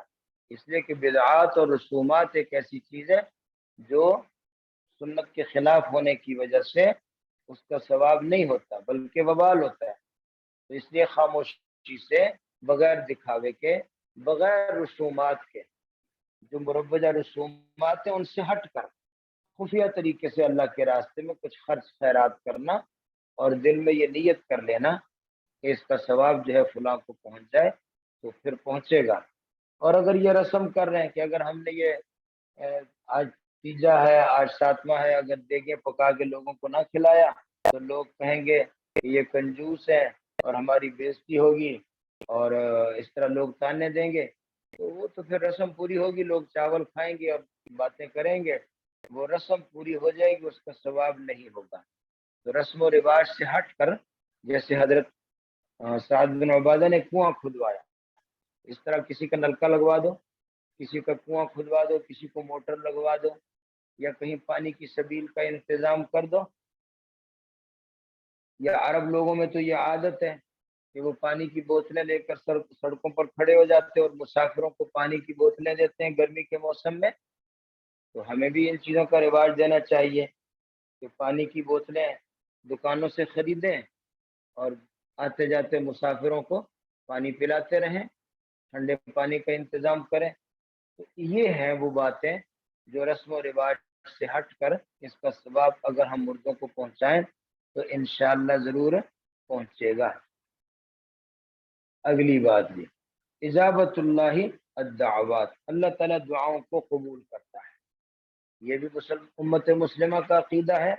اس لیے کہ بدعات اور رسومات ایک ایسی چیز ہے جو سنت کے خلاف ہونے کی وجہ سے اس کا ثواب نہیں ہوتا بلکہ وبال ہوتا ہے۔ تو اس لیے خاموشی سے، بغیر دکھاوے کے، بغیر رسومات کے، جو مروجہ رسومات ہیں ان سے ہٹ کر خفیہ طریقے سے اللہ کے راستے میں کچھ خرچ خیرات کرنا اور دل میں یہ نیت کر لینا کہ اس کا ثواب جو ہے فلاں کو پہنچ جائے تو پھر پہنچے گا۔ اور اگر یہ رسم کر رہے ہیں کہ اگر ہم نے یہ آج تیجا ہے، آج ساتواں ہے، اگر دیگیں پکا کے لوگوں کو نہ کھلایا تو لوگ کہیں گے کہ یہ کنجوس ہے اور ہماری بےزتی ہوگی اور اس طرح لوگ تانے دیں گے، تو وہ تو پھر رسم پوری ہوگی، لوگ چاول کھائیں گے اور باتیں کریں گے، وہ رسم پوری ہو جائے گی، اس کا ثواب نہیں ہوگا۔ تو رسم و رواج سے ہٹ کر، جیسے حضرت سعد بن عبادہ نے کنواں کھدوایا، اس طرح کسی کا نلکا لگوا دو، کسی کا کنواں کھدوا دو، کسی کو موٹر لگوا دو، یا کہیں پانی کی سبیل کا انتظام کر دو۔ یا عرب لوگوں میں تو یہ عادت ہے کہ وہ پانی کی بوتلیں لے کر سڑکوں پر کھڑے ہو جاتے ہیں اور مسافروں کو پانی کی بوتلیں دیتے ہیں گرمی کے موسم میں۔ تو ہمیں بھی ان چیزوں کا رواج دینا چاہیے کہ پانی کی بوتلیں دکانوں سے خریدیں اور آتے جاتے مسافروں کو پانی پلاتے رہیں، ٹھنڈے پانی کا انتظام کریں۔ تو یہ ہیں وہ باتیں جو رسم و رواج سے ہٹ کر اس کا ثواب اگر ہم مردوں کو پہنچائیں تو انشاءاللہ ضرور پہنچے گا۔ اگلی بات یہ اجابت اللہ الدعوات، اللہ تعالیٰ دعاؤں کو قبول کرتا ہے۔ یہ بھی امت مسلمہ کا عقیدہ ہے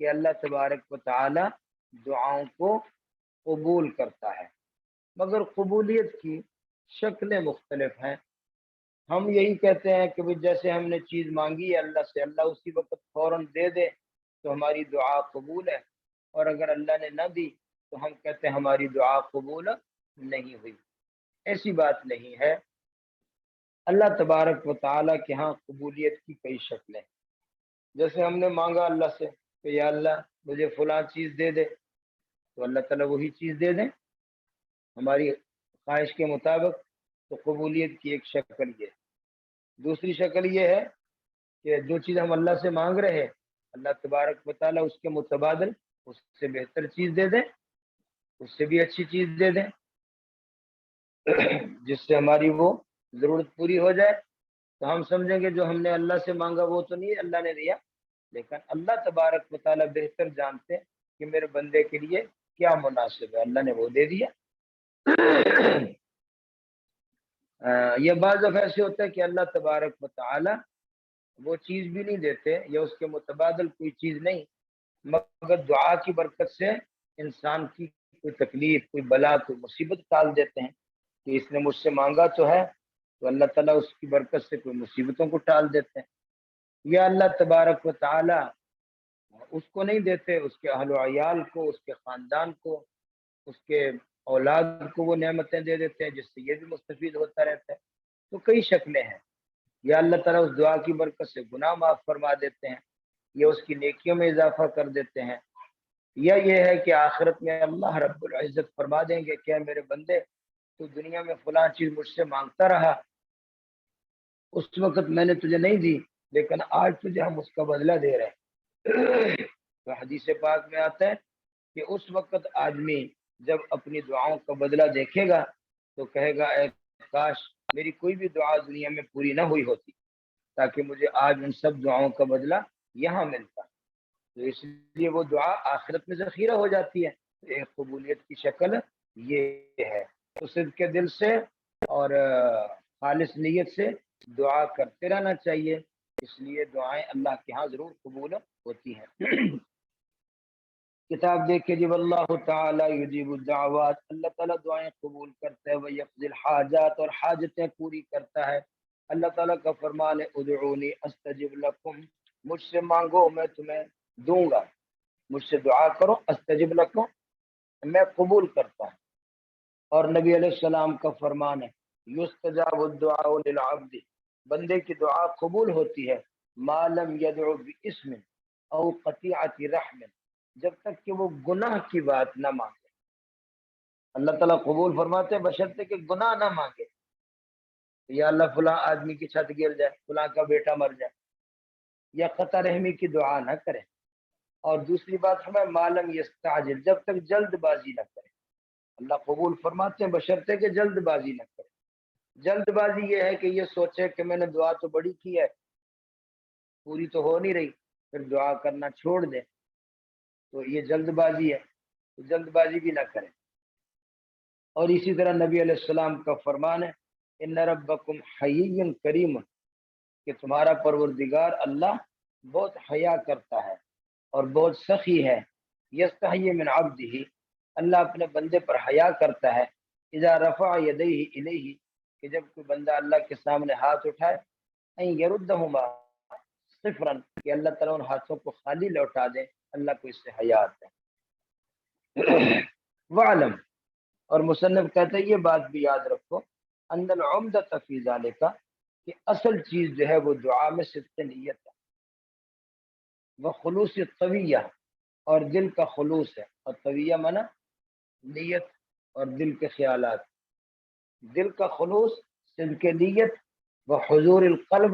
کہ اللہ تبارک و تعالی دعاؤں کو قبول کرتا ہے، مگر قبولیت کی شکلیں مختلف ہیں۔ ہم یہی کہتے ہیں کہ جیسے ہم نے چیز مانگی ہے اللہ سے، اللہ اسی وقت فوراً دے دے تو ہماری دعا قبول ہے، اور اگر اللہ نے نہ دی تو ہم کہتے ہیں ہماری دعا قبول نہیں ہوئی۔ ایسی بات نہیں ہے۔ اللہ تبارک و تعالیٰ کے ہاں قبولیت کی کئی شکلیں، جیسے ہم نے مانگا اللہ سے کہ یا اللہ مجھے فلاں چیز دے دے، تو اللہ تعالیٰ وہی چیز دے دیں ہماری خواہش کے مطابق، تو قبولیت کی ایک شکل یہ۔ دوسری شکل یہ ہے کہ جو چیز ہم اللہ سے مانگ رہے ہیں اللہ تبارک و تعالیٰ اس کے متبادل اس سے بہتر چیز دے دیں، اس سے بھی اچھی چیز دے دیں جس سے ہماری وہ ضرورت پوری ہو جائے، تو ہم سمجھیں گے جو ہم نے اللہ سے مانگا وہ تو نہیں اللہ نے دیا، لیکن اللہ تبارک و تعالیٰ بہتر جانتے کہ میرے بندے کے لیے کیا مناسب ہے، اللہ نے وہ دے دیا۔ یہ بعض دفعہ ایسے ہوتا ہے کہ اللہ تبارک و تعالی وہ چیز بھی نہیں دیتے یا اس کے متبادل کوئی چیز نہیں، مگر دعا کی برکت سے انسان کی کوئی تکلیف، کوئی بلا، کوئی مصیبت ٹال دیتے ہیں کہ اس نے مجھ سے مانگا تو ہے، تو اللہ تعالیٰ اس کی برکت سے کوئی مصیبتوں کو ٹال دیتے ہیں۔ یا اللہ تبارک و تعالی اس کو نہیں دیتے، اس کے اہل و عیال کو، اس کے خاندان کو، اس کے اولاد کو وہ نعمتیں دے دیتے ہیں جس سے یہ بھی مستفید ہوتا رہتا ہے۔ تو کئی شکلیں ہیں۔ یا اللہ تعالیٰ اس دعا کی برکت سے گناہ معاف فرما دیتے ہیں، یا اس کی نیکیوں میں اضافہ کر دیتے ہیں، یا یہ ہے کہ آخرت میں اللہ رب العزت فرما دیں گے کہ میرے بندے تو دنیا میں فلاں چیز مجھ سے مانگتا رہا، اس وقت میں نے تجھے نہیں دی، لیکن آج تجھے ہم اس کا بدلہ دے رہے ہیں۔ تو حدیث پاک میں آتا ہے کہ اس وقت آدمی جب اپنی دعاؤں کا بدلہ دیکھے گا تو کہے گا اے کاش میری کوئی بھی دعا دنیا میں پوری نہ ہوئی ہوتی تاکہ مجھے آج ان سب دعاؤں کا بدلہ یہاں ملتا۔ تو اس لیے وہ دعا آخرت میں ذخیرہ ہو جاتی ہے۔ ایک قبولیت کی شکل یہ ہے، تو صدق کے دل سے اور خالص نیت سے دعا کرتے رہنا چاہیے، اس لیے دعائیں اللہ کے ہاں ضرور قبول ہوتی ہیں۔ کتاب دیکھے جی، واللہ تعالی یجیب الدعوات، اللہ تعالیٰ دعائیں قبول کرتا ہے، ویقضی الحاجات، اور حاجتیں پوری کرتا ہے۔ اللہ تعالیٰ کا فرمان ہے ادعونی استجب لکم، مجھ سے مانگو میں تمہیں دوں گا، مجھ سے دعا کرو استجب لکم، میں قبول کرتا ہوں۔ اور نبی علیہ السلام کا فرمان ہے یستجاب الدعاء للعبد، بندے کی دعا قبول ہوتی ہے ما لم یدعو باسم او قطیعۃ رحم، جب تک کہ وہ گناہ کی بات نہ مانگے۔ اللہ تعالیٰ قبول فرماتے ہیں بشرطے کہ گناہ نہ مانگے، یا اللہ فلاں آدمی کی چھت گر جائے، فلاں کا بیٹا مر جائے، یا قطع رحمی کی دعا نہ کرے۔ اور دوسری بات ہمیں معلوم یستعجل، جب تک جلد بازی نہ کرے۔ اللہ قبول فرماتے ہیں بشرطے کہ جلد بازی نہ کرے۔ جلد بازی یہ ہے کہ یہ سوچے کہ میں نے دعا تو بڑی کی ہے، پوری تو ہو نہیں رہی، پھر دعا کرنا چھوڑ دے، تو یہ جلد بازی ہے، تو جلد بازی بھی نہ کریں۔ اور اسی طرح نبی علیہ السلام کا فرمان ہے ان ربکم حی کریم، کہ تمہارا پروردگار اللہ بہت حیا کرتا ہے اور بہت سخی ہے، یستحی من عبدہ، اللہ اپنے بندے پر حیا کرتا ہے، اذا رفع یدیہ الیہ، کہ جب کوئی بندہ اللہ کے سامنے ہاتھ اٹھائے، ان یردہما صفرا، کہ اللہ تعالیٰ ان ہاتھوں کو خالی لوٹا دے، اللہ کو اس سے حیا آتا ہے۔ وعلم، اور مصنف کہتے ہیں یہ بات بھی یاد رکھو ان العمدۃ فی ذالک، کہ اصل چیز جو ہے وہ دعا میں صدق نیت ہے، وہ خلوص طویہ، اور دل کا خلوص ہے، اور طویہ معنی نیت اور دل کے خیالات، دل کا خلوص، صدق نیت، وہ حضور القلب،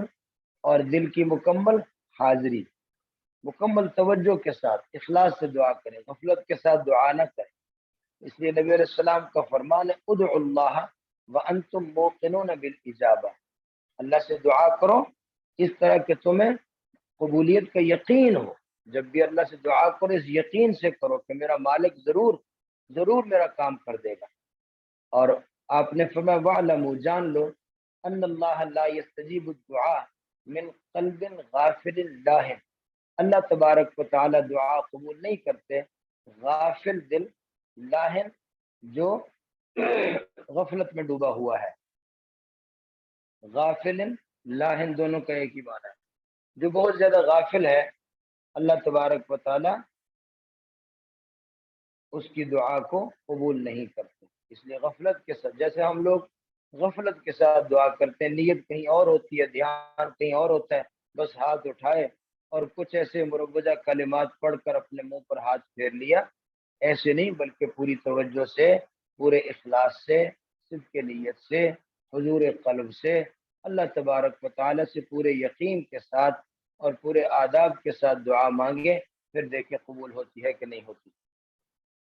اور دل کی مکمل حاضری، مکمل توجہ کے ساتھ اخلاص سے دعا کریں، غفلت کے ساتھ دعا نہ کریں۔ اس لیے نبی علیہ السلام کا فرمان ہے ادعوا اللہ وانتم موقنون بالاجابہ، اللہ سے دعا کرو اس طرح کہ تمہیں قبولیت کا یقین ہو. جب بھی اللہ سے دعا کرو اس یقین سے کرو کہ میرا مالک ضرور ضرور میرا کام کر دے گا. اور آپ نے فرمایا وَاعْلَمُوا، جان لو ان اللہ لا يستجیب الدعاء من قلب غافل لاہن، اللہ تبارک و تعالی دعا قبول نہیں کرتے غافل دل، لاہن جو غفلت میں ڈوبا ہوا ہے. غافل لاہن دونوں کا ایک ہی معنی ہے. جو بہت زیادہ غافل ہے اللہ تبارک و تعالی اس کی دعا کو قبول نہیں کرتے. اس لیے غفلت کے ساتھ، جیسے ہم لوگ غفلت کے ساتھ دعا کرتے ہیں، نیت کہیں اور ہوتی ہے، دھیان کہیں اور ہوتا ہے، بس ہاتھ اٹھائے اور کچھ ایسے مروجہ کلمات پڑھ کر اپنے منہ پر ہاتھ پھیر لیا، ایسے نہیں، بلکہ پوری توجہ سے، پورے اخلاص سے، صدق کے نیت سے، حضور قلب سے، اللہ تبارک و تعالی سے پورے یقین کے ساتھ اور پورے آداب کے ساتھ دعا مانگے، پھر دیکھیں قبول ہوتی ہے کہ نہیں ہوتی.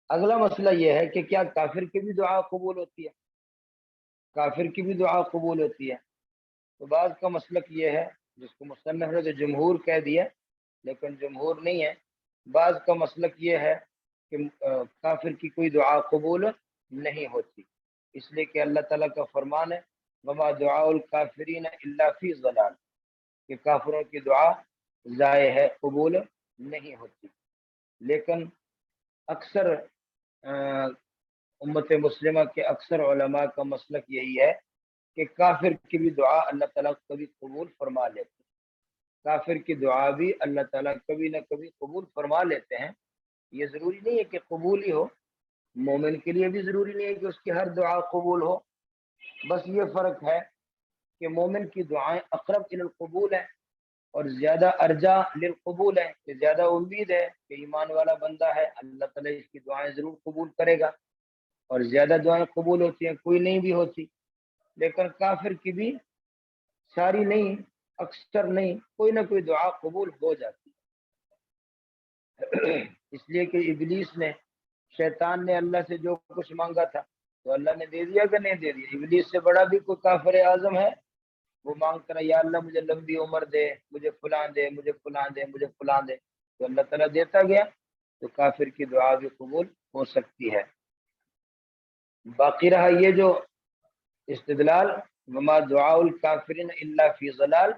اگلا مسئلہ یہ ہے کہ کیا کافر کی بھی دعا قبول ہوتی ہے؟ کافر کی بھی دعا قبول ہوتی ہے. تو بعض کا مسلک یہ ہے، جس کو مصنف نے جمہور کہہ دیا لیکن جمہور نہیں ہے، بعض کا مسلک یہ ہے کہ کافر کی کوئی دعا قبول نہیں ہوتی، اس لیے کہ اللہ تعالیٰ کا فرمان ہے وما دعاء الکافرین الا فی ضلال، کہ کافروں کی دعا ضائع ہے، قبول نہیں ہوتی. لیکن اکثر امت مسلمہ کے اکثر علماء کا مسلک یہی ہے کہ کافر کی بھی دعا اللہ تعالیٰ کبھی قبول فرما لیتے ہیں. کافر کی دعا بھی اللہ تعالیٰ کبھی نہ کبھی قبول فرما لیتے ہیں. یہ ضروری نہیں ہے کہ قبول ہی ہو، مومن کے لیے بھی ضروری نہیں ہے کہ اس کی ہر دعا قبول ہو. بس یہ فرق ہے کہ مومن کی دعائیں اقرب الی القبول ہیں اور زیادہ ارجا للقبول ہے، کہ زیادہ امید ہے کہ ایمان والا بندہ ہے، اللہ تعالیٰ اس کی دعائیں ضرور قبول کرے گا. اور زیادہ دعائیں قبول ہوتی ہیں، کوئی نہیں بھی ہوتی. لیکن کافر کی بھی ساری نہیں، اکثر نہیں، کوئی نہ کوئی دعا قبول ہو جاتی ہے. اس لیے کہ ابلیس نے، شیطان نے اللہ سے جو کچھ مانگا تھا تو اللہ نے دے دیا کہ نہیں دے دیا. ابلیس سے بڑا بھی کوئی کافر اعظم ہے؟ وہ مانگتا رہا یا اللہ مجھے لمبی عمر دے، مجھے فلاں دے، مجھے فلاں دے، مجھے فلاں دے، تو اللہ تعالیٰ دیتا گیا. تو کافر کی دعا بھی قبول ہو سکتی ہے. باقی رہا یہ جو استدلال وما دعاء الکافرین الا فی ضلال،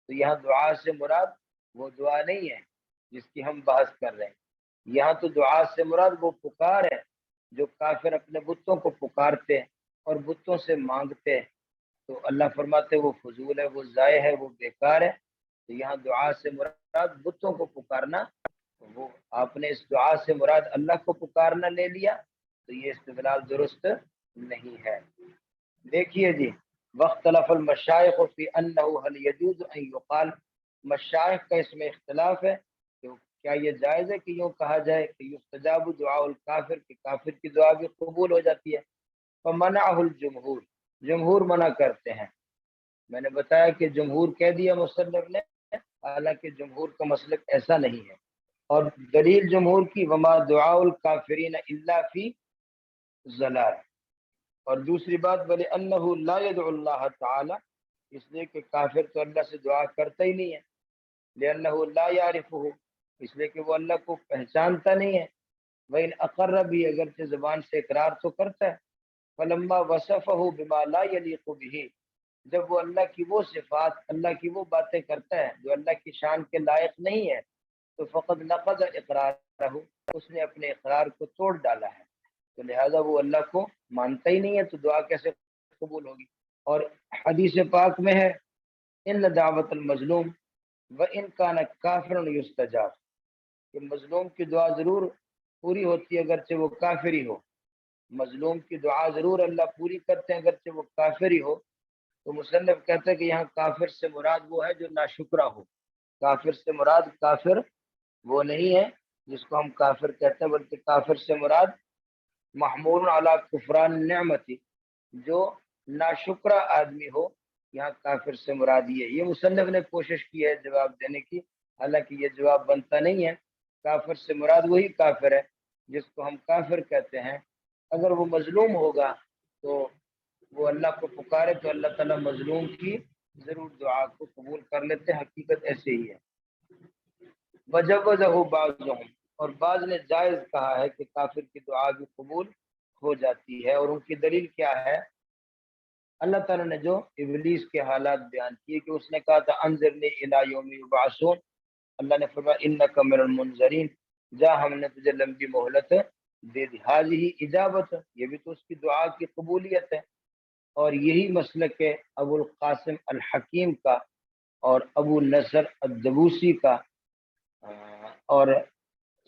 تو یہاں دعا سے مراد وہ دعا نہیں ہے جس کی ہم بحث کر رہے ہیں. یہاں تو دعا سے مراد وہ پکار ہے جو کافر اپنے بتوں کو پکارتے اور بتوں سے مانگتے، تو اللہ فرماتے وہ فضول ہے، وہ ضائع ہے، وہ بیکار ہے. تو یہاں دعا سے مراد بتوں کو پکارنا، وہ آپ نے اس دعا سے مراد اللہ کو پکارنا لے لیا، تو یہ استدلال درست نہیں ہے. دیکھیے جی، واختلف المشائخ فی انہ هل یجوز ان یقال، مشائخ کا اس میں اختلاف ہے کہ کیا یہ جائز ہے کہ یوں کہا جائے کہ یستجاب دعاء الکافر، کہ کافر کی دعا بھی قبول ہو جاتی ہے. فمنعہ الجمہور، جمہور منع کرتے ہیں. میں نے بتایا کہ جمہور کہہ دیا مصنف نے، حالانکہ جمہور کا مسلک ایسا نہیں ہے. اور دلیل جمہور کی وما دعاء الکافرین الا فی ضلال. اور دوسری بات وَلِأَنَّهُ لَا يَدْعُ اللَّهَ تعالی، اس لیے کہ کافر تو اللہ سے دعا کرتا ہی نہیں ہے. لِأَنَّهُ لَا يَعْرِفُهُ، اس لیے کہ وہ اللہ کو پہچانتا نہیں ہے. وَإِنْ أَقَرَّ بِهِ، اگرچہ زبان سے اقرار تو کرتا ہے. فَلَمَّا وَصَفَهُ بِمَا لَا يَلِيقُ بِهِ، جب وہ اللہ کی وہ صفات، اللہ کی وہ باتیں کرتا ہے جو اللہ کی شان کے لائق نہیں ہے، تو فقط نقض اقرارہ، اس نے اپنے اقرار کو توڑ ڈالا ہے. تو لہذا وہ اللہ کو مانتا ہی نہیں ہے، تو دعا کیسے قبول ہوگی؟ اور حدیث پاک میں ہے ان دعوت المظلوم وان کان کافرا یستجاب، کہ مظلوم کی دعا ضرور پوری ہوتی ہے اگرچہ وہ کافر ہی ہو. مظلوم کی دعا ضرور اللہ پوری کرتے ہیں اگرچہ وہ کافر ہی ہو. تو مصنف کہتا ہے کہ یہاں کافر سے مراد وہ ہے جو ناشکرہ ہو. کافر سے مراد کافر وہ نہیں ہے جس کو ہم کافر کہتے ہیں، بلکہ کافر سے مراد محمول علی کفران نعمتی، جو ناشکرہ آدمی ہو. یہاں کافر سے مراد یہ مصنف نے کوشش کی ہے جواب دینے کی، حالانکہ یہ جواب بنتا نہیں ہے. کافر سے مراد وہی کافر ہے جس کو ہم کافر کہتے ہیں اگر وہ مظلوم ہوگا تو وہ اللہ کو پکارے تو اللہ تعالیٰ مظلوم کی ضرور دعا کو قبول کر لیتے. حقیقت ایسے ہی ہے. وجوزہ بعضهم، اور بعض نے جائز کہا ہے کہ کافر کی دعا بھی قبول ہو جاتی ہے. اور ان کی دلیل کیا ہے؟ اللہ تعالیٰ نے جو ابلیس کے حالات بیان کیے کہ اس نے کہا تھا انظرنی الی یوم یبعثون، اللہ نے فرمایا انک من المنظرین، جا ہم نے تجھے لمبی مہلت دے دی. حاضی اجابت، یہ بھی تو اس کی دعا کی قبولیت ہے. اور یہی مسلک ہے ابو القاسم الحکیم کا اور ابو نصر الدبوسی کا، اور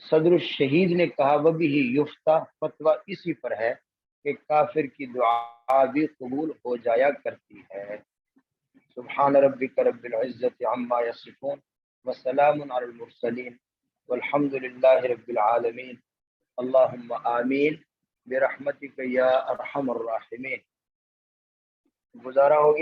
صدر الشہید نے کہا وہ بھی یفتہ، فتویٰ اسی پر ہے کہ کافر کی دعا بھی قبول ہو جایا کرتی ہے. سبحان ربک رب العزت عما یصفون وسلام علی المرسلین والحمد للہ رب العالمین. اللہم آمین برحمتک یا ارحم الراحمین. گزارا ہو گیا.